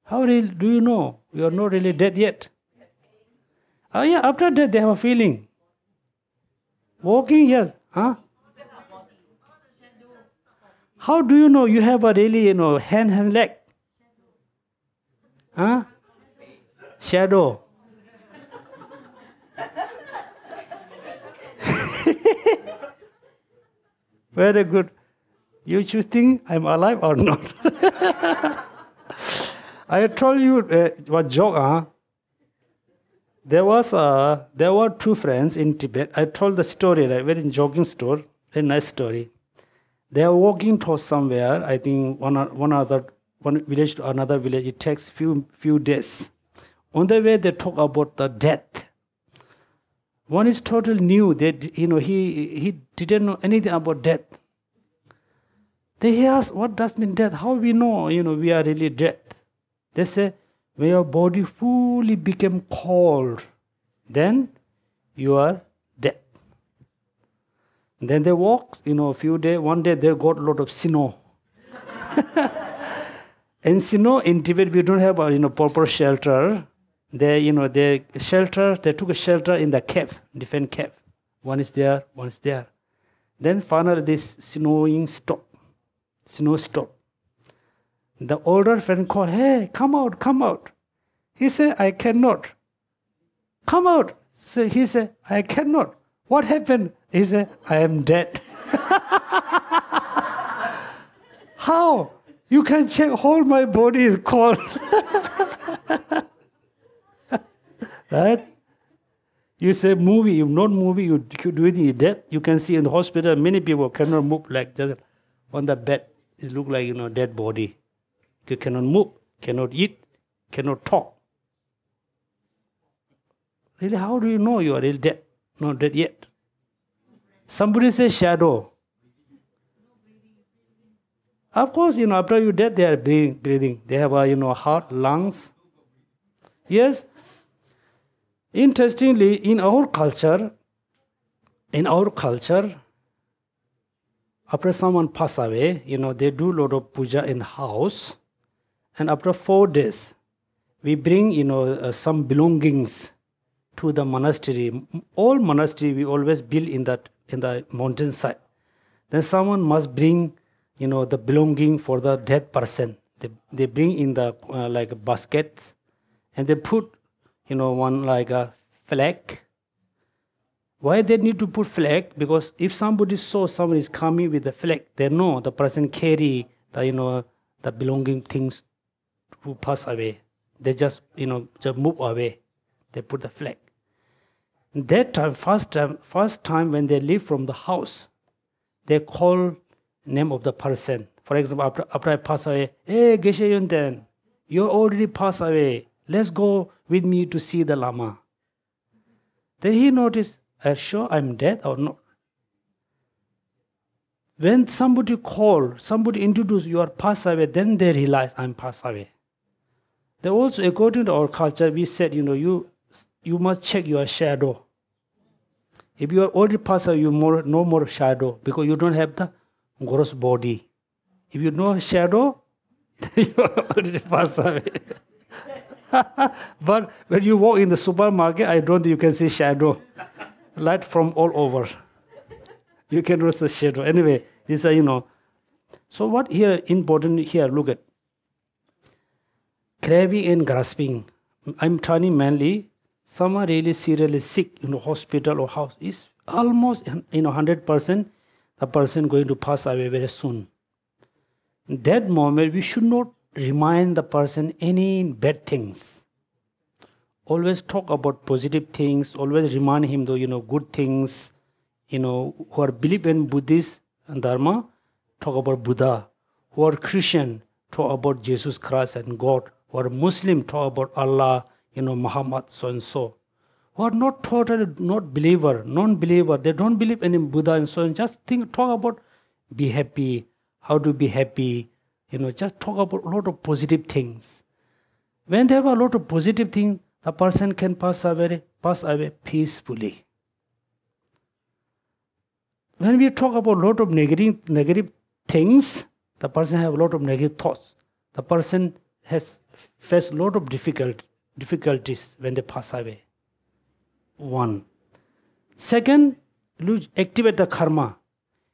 How really do you know? You are not really dead yet. Oh yeah, after death they have a feeling. Walking, yes. Huh? How do you know you have a really, hand and leg? Huh? Shadow. Very good. You should think I'm alive or not. I told you what joke, huh? There were two friends in Tibet. I told the story, right? Very joking story, very nice story. They are walking to somewhere. I think one village to another village. It takes few days. On the way, they talk about the death. One is totally new. That he didn't know anything about death. They ask, what does mean death? How we know we are really dead? They say, when your body fully became cold, then you are dead. Then they walk, a few days. One day they got a lot of snow. And snow in Tibet we don't have a proper shelter. They took a shelter in the cave, different cave. One is there, one is there. Then finally this snow stopped. The older friend called, hey, come out, come out. He said, I cannot. Come out. So he said, I cannot. What happened? He said, I am dead. How? You can check, whole my body is cold. Right? You say movie, if not movie, you do it, you're dead. You can see in the hospital, many people cannot move like just on the bed. It look like, dead body. You cannot move, cannot eat, cannot talk. Really, how do you know you are really dead? Not dead yet. Somebody says shadow. Of course, after you're dead, they are breathing. They have heart, lungs. Yes. Interestingly, in our culture, after someone pass away, they do a lot of puja in house. And after 4 days, we bring, some belongings to the monastery. All monastery we always build in the mountain side. Then someone must bring, the belonging for the dead person. They bring in the like baskets, and they put, one like a flag. Why they need to put flag? Because if somebody saw someone is coming with the flag, they know the person carry the the belonging things who pass away. They just move away. They put the flag. That time, first time when they leave from the house, they call name of the person. For example, after I pass away, hey Geshe Yonten, you already passed away. Let's go with me to see the Lama. Then he noticed, are you sure I'm dead or not? When somebody call, somebody introduce, you are passed away, then they realize I'm passed away. They also, according to our culture, we said, you must check your shadow. If you are already passed away, no more shadow, because you don't have the gross body. If you know shadow, you are already passed away. But when you walk in the supermarket, I don't think you can see shadow. Light from all over. You can also shadow. Anyway, these are, So what here important here, look at. Craving and grasping. I'm turning mainly, someone really seriously sick in the hospital or house is almost 100% the person going to pass away very soon. In that moment, we should not remind the person any bad things. Always talk about positive things. Always remind him good things. Who are believe in Buddhist and Dharma, talk about Buddha. Who are Christian, talk about Jesus Christ and God. Who are Muslim, talk about Allah, Muhammad, so and so. Who are not totally not believer, non-believer, they don't believe in Buddha and so on. Just talk about be happy, how to be happy. Just talk about a lot of positive things. When they have a lot of positive things, the person can pass away peacefully. when we talk about a lot of negative things, the person have a lot of negative thoughts. The person has faced a lot of difficulties when they pass away. One. Second, activate the karma.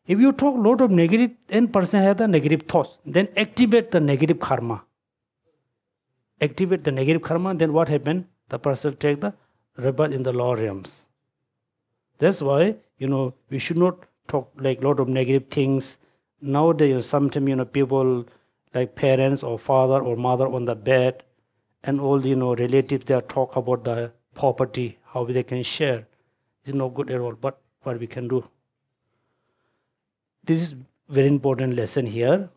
If you talk a lot of negative, and person has the negative thoughts, then activate the negative karma. Activate the negative karma, then what happens? The person take the rebirth in the lower realms. That's why, we should not talk like a lot of negative things. Nowadays, sometimes, people like parents or father or mother on the bed, and all, relatives, they talk about the property, how they can share. It's not good at all, but what we can do. This is very important lesson here.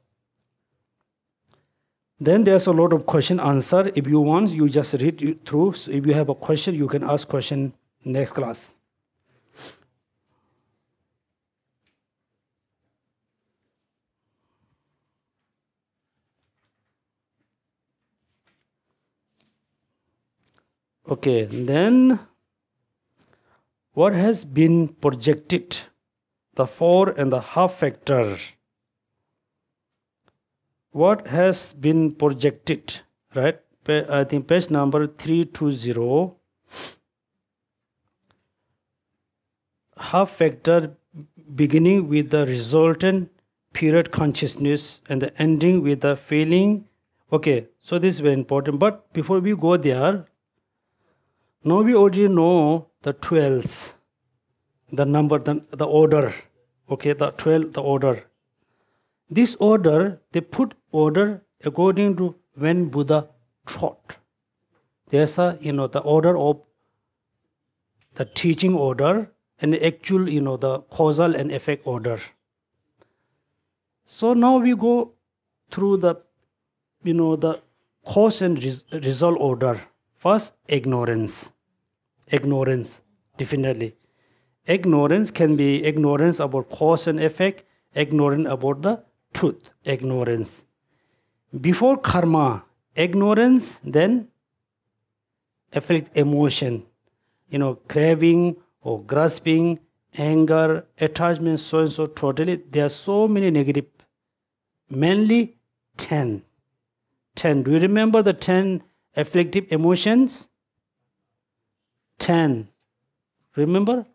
Then there's a lot of question answer. If you want, you just read through. So if you have a question, you can ask question next class. Okay, then what has been projected? The 4.5 factor. What has been projected, right? I think page number 320. Half factor beginning with the resultant period consciousness and the ending with the feeling. Okay, so this is very important. But before we go there, now we already know the 12s, the number, the order. Okay, the 12, the order. This order, they put order according to when Buddha taught. There's a, the order of the teaching order and the actual, the causal and effect order. So now we go through the, the cause and result order. First, ignorance. Ignorance, definitely. Ignorance can be ignorance about cause and effect, ignorance about the truth, ignorance. Before karma, ignorance, then affect emotion, craving or grasping, anger, attachment, so and so, totally. There are so many negative, mainly 10. 10. Do you remember the 10 afflictive emotions? 10. Remember?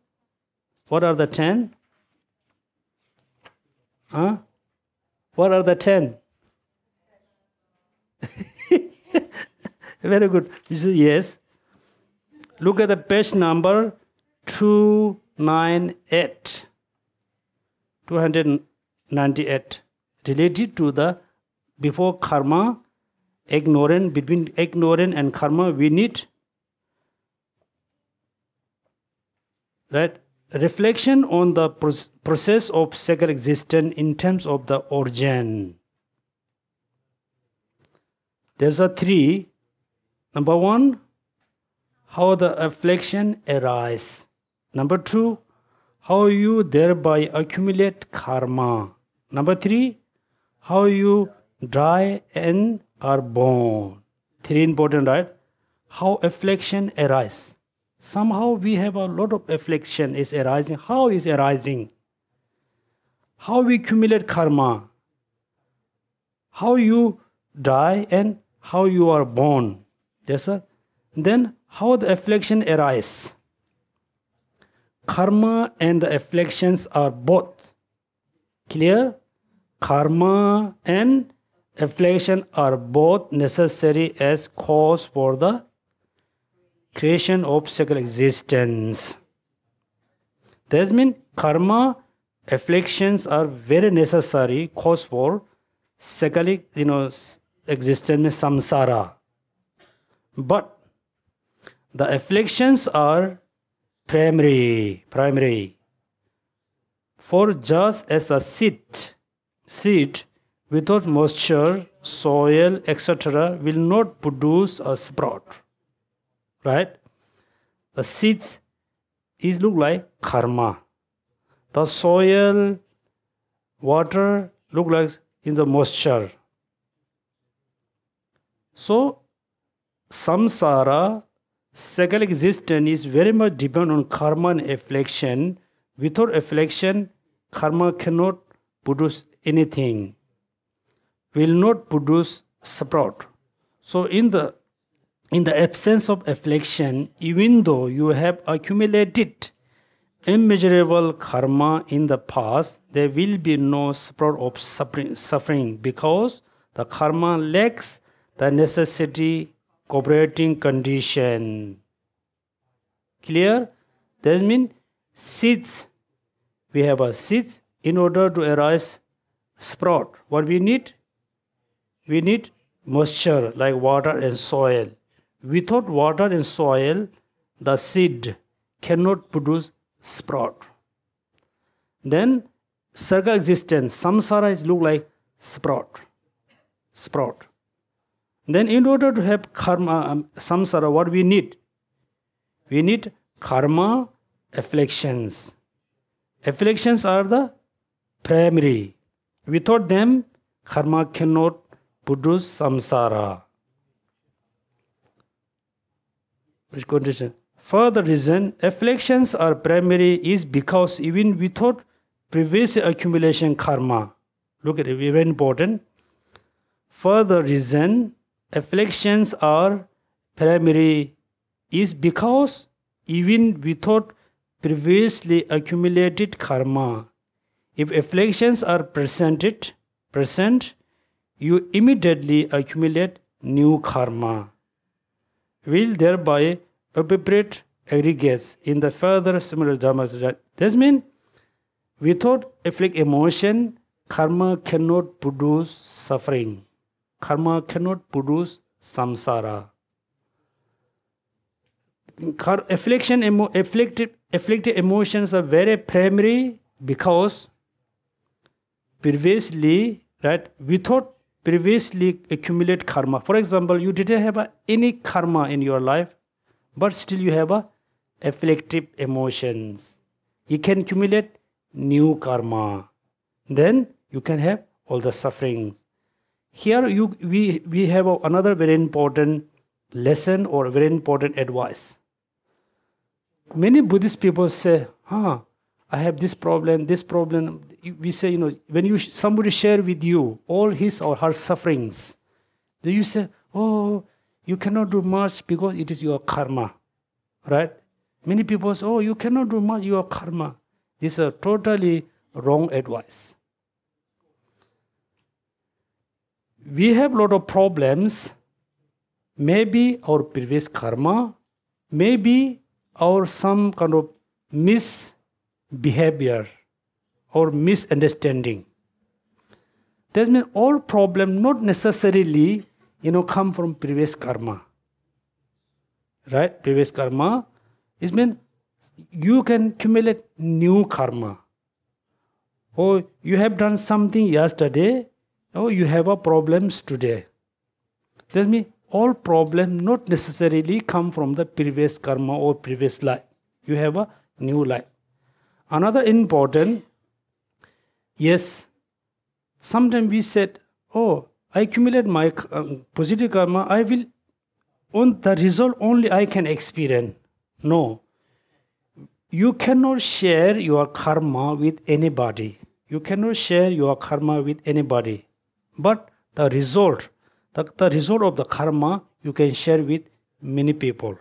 What are the 10? Huh? What are the 10? Very good. You say yes. Look at the page number 298. 298. Related to the before karma, ignorant, between ignorant and karma, we need, right, reflection on the process of sacred existence in terms of the origin. There's a 3. Number 1, how the affliction arise. Number 2, how you thereby accumulate karma. Number 3, how you die and are born. 3 important, right? How affliction arise. Somehow we have a lot of affliction is arising. How is arising? How we accumulate karma? How you die and how you are born. Yes, sir. Then how the affliction arise? Karma and the afflictions are both. Clear? Karma and affliction are both necessary as cause for the creation of sacred existence. That means karma, afflictions are very necessary cause for sacred, existence, samsara. But the afflictions are primary. For just as a seed without moisture, soil, etc. will not produce a sprout. Right? The seeds look like karma. The soil, water look like in the moisture. So, samsara, sacred existence is very much dependent on karma and affliction. Without affliction, karma cannot produce anything, will not produce sprout. So in the absence of affliction, even though you have accumulated immeasurable karma in the past, there will be no sprout of suffering because the karma lacks the necessity cooperating condition. Clear? That means seeds. We have a seeds. In order to arise sprout, what we need? We need moisture like water and soil. Without water and soil, the seed cannot produce sprout. Then circle existence, samsara is look like sprout. Then in order to have karma, samsara, what we need? We need karma, afflictions. Afflictions are the primary. Without them, karma cannot produce samsara. Which condition? Further reason, afflictions are primary is because even without previous accumulation karma, look at it, very important. Further reason, afflictions are primary is because even without previously accumulated karma, if afflictions are present, you immediately accumulate new karma, will thereby appropriate aggregates in the further similar dharmas. This means without afflict emotion, karma cannot produce suffering. Karma cannot produce samsara. Afflicted emotions are very primary because previously, without previously accumulate karma. For example, you didn't have any karma in your life, but still you have afflictive emotions. You can accumulate new karma. Then you can have all the sufferings. Here we have another very important lesson or very important advice. Many Buddhist people say, I have this problem. We say, when somebody share with you all his or her sufferings, then you say, you cannot do much because it is your karma, right? Many people say, you cannot do much, your karma. This is a totally wrong advice. We have a lot of problems. Maybe our previous karma, maybe our some kind of misbehavior or misunderstanding. That means all problems not necessarily, come from previous karma. Right? Previous karma, it means you can accumulate new karma. Or you have done something yesterday, or you have problems today. That means all problems not necessarily come from the previous karma or previous life. You have a new life. Another important, yes, sometimes we said, I accumulate my positive karma, I will, on the result only I can experience. No. You cannot share your karma with anybody. You cannot share your karma with anybody. But the result of the karma, you can share with many people.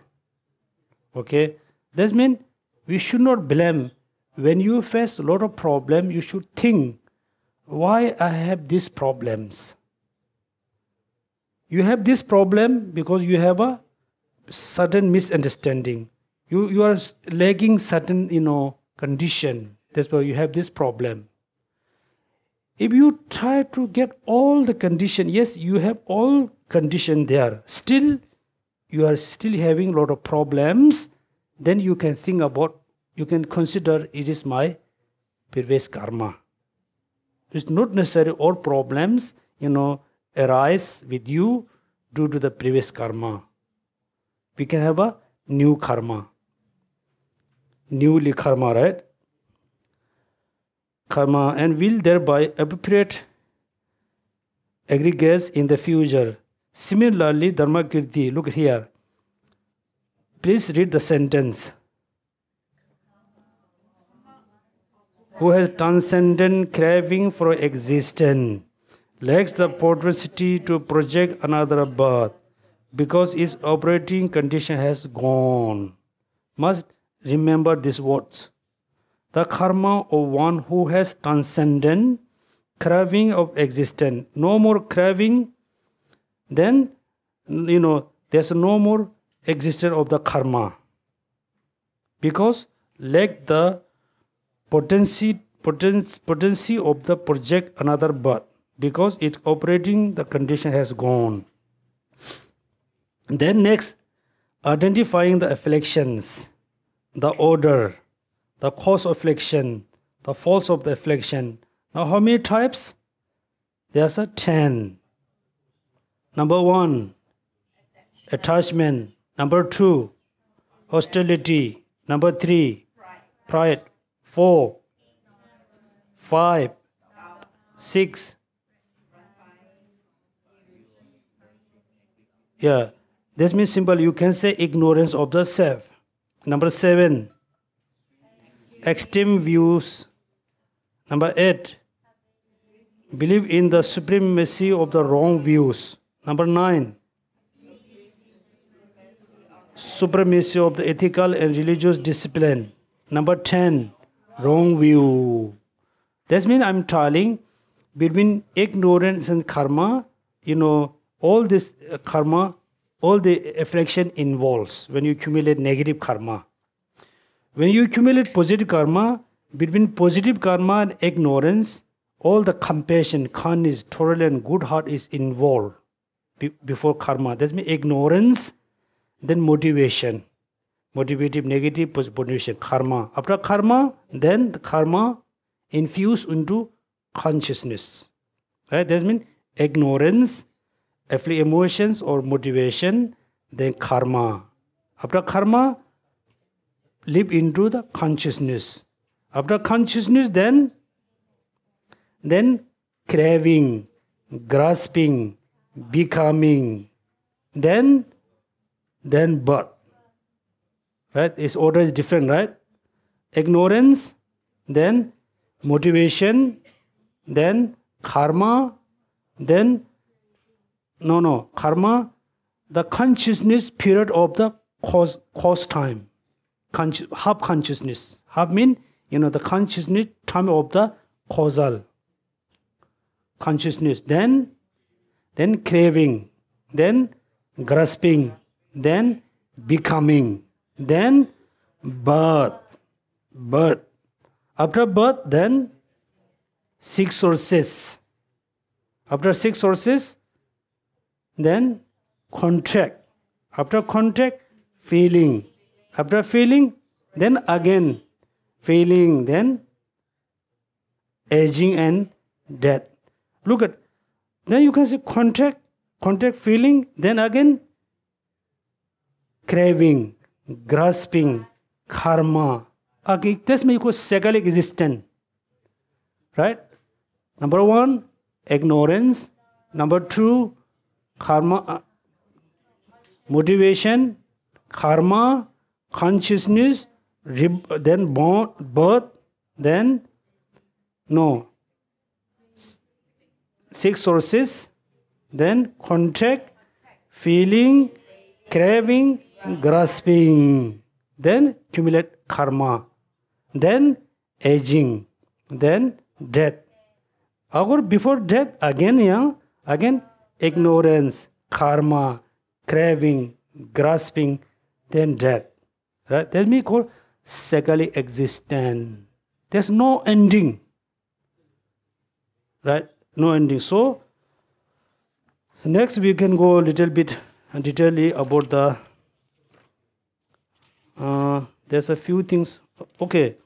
Okay? That means we should not blame. When you face a lot of problems, you should think, why I have these problems? You have this problem because you have a certain misunderstanding. You are lacking certain, condition. That's why you have this problem. If you try to get all the condition, yes, you have all condition there. Still, you are still having a lot of problems. Then you can think about, you can consider it is my previous karma. It's not necessarily all problems, arise with you due to the previous karma. We can have a new karma. Newly karma, right? Karma, and will thereby appropriate aggregates in the future. Similarly, Dharma Kirti, look here. Please read the sentence. who has transcendent craving for existence, lacks the propensity to project another birth, because its operating condition has gone. Must remember these words. The karma of one who has transcendent craving of existence, no more craving, then there's no more existence of the karma, because lack the potency of the project another birth, because its operating the condition has gone. Then next, identifying the afflictions, the order, the cause of affliction, the faults of the affliction. Now how many types? There's 10. Number 1, attachment. Number 2, hostility. Number 3, pride. 4, 5, 6. Yeah, this means simple. You can say ignorance of the self. Number 7, extreme views. Number 8, believe in the supremacy of the wrong views. Number 9, supremacy of the ethical and religious discipline. Number 10, wrong view. That means I'm telling between ignorance and karma, all this karma, all the affliction involves when you accumulate negative karma. When you accumulate positive karma, between positive karma and ignorance, all the compassion, kindness, tolerance, good heart is involved before karma. That means ignorance, then motivation. Motivative, negative, motivation, karma. After karma, then the karma infused into consciousness. Right? That means ignorance, emotions or motivation, then karma. After karma, live into the consciousness. After consciousness, then craving, grasping, becoming, then birth. Right? Its order is different, right? Ignorance, then motivation, then karma, then karma, the consciousness period of the cause time. Half consciousness. Half mean, the consciousness time of the causal consciousness. Then craving, then grasping, then becoming, then birth. After birth, then 6 sources. After 6 sources, then contract. After contract, feeling. After feeling, then again feeling, then aging and death. Look at, then you can say contract, feeling, then again craving, grasping, karma. Okay, that's me called cyclic existence. Right? Number 1, ignorance. Number 2, karma, motivation, karma, consciousness, then birth, then 6 sources, then contact, feeling, craving, grasping, then accumulate karma, then aging, then death. Or before death, again ignorance, karma, craving, grasping, then death. Right? That means called cyclic existence. There's no ending. Right? No ending. So next we can go a little bit detailedly about the there's a few things. Okay.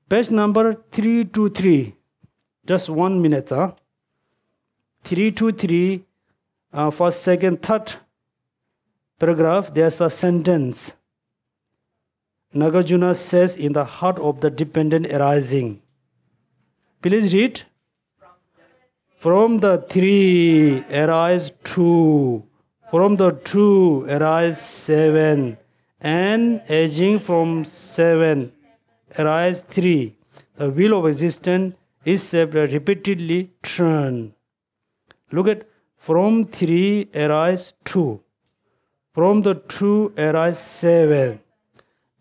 Page number 323. Just 1 minute. 323, first, second, third paragraph, there's a sentence. Nagarjuna says, in the heart of the dependent arising. Please read. From the 3 arise 2. From the 2 arise 7. And aging from 7 arise 3. the wheel of existence itself repeatedly turn. Look at, from 3 arise 2. From the 2 arise 7.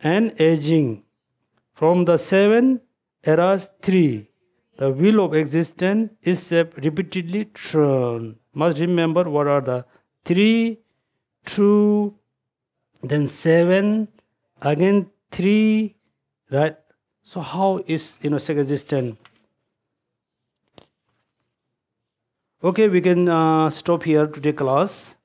And aging. From the 7 arise 3. The wheel of existence itself repeatedly turn. Must remember what are the 3, 2, then 7, again 3, right? So how is second existence? Okay, we can stop here today class.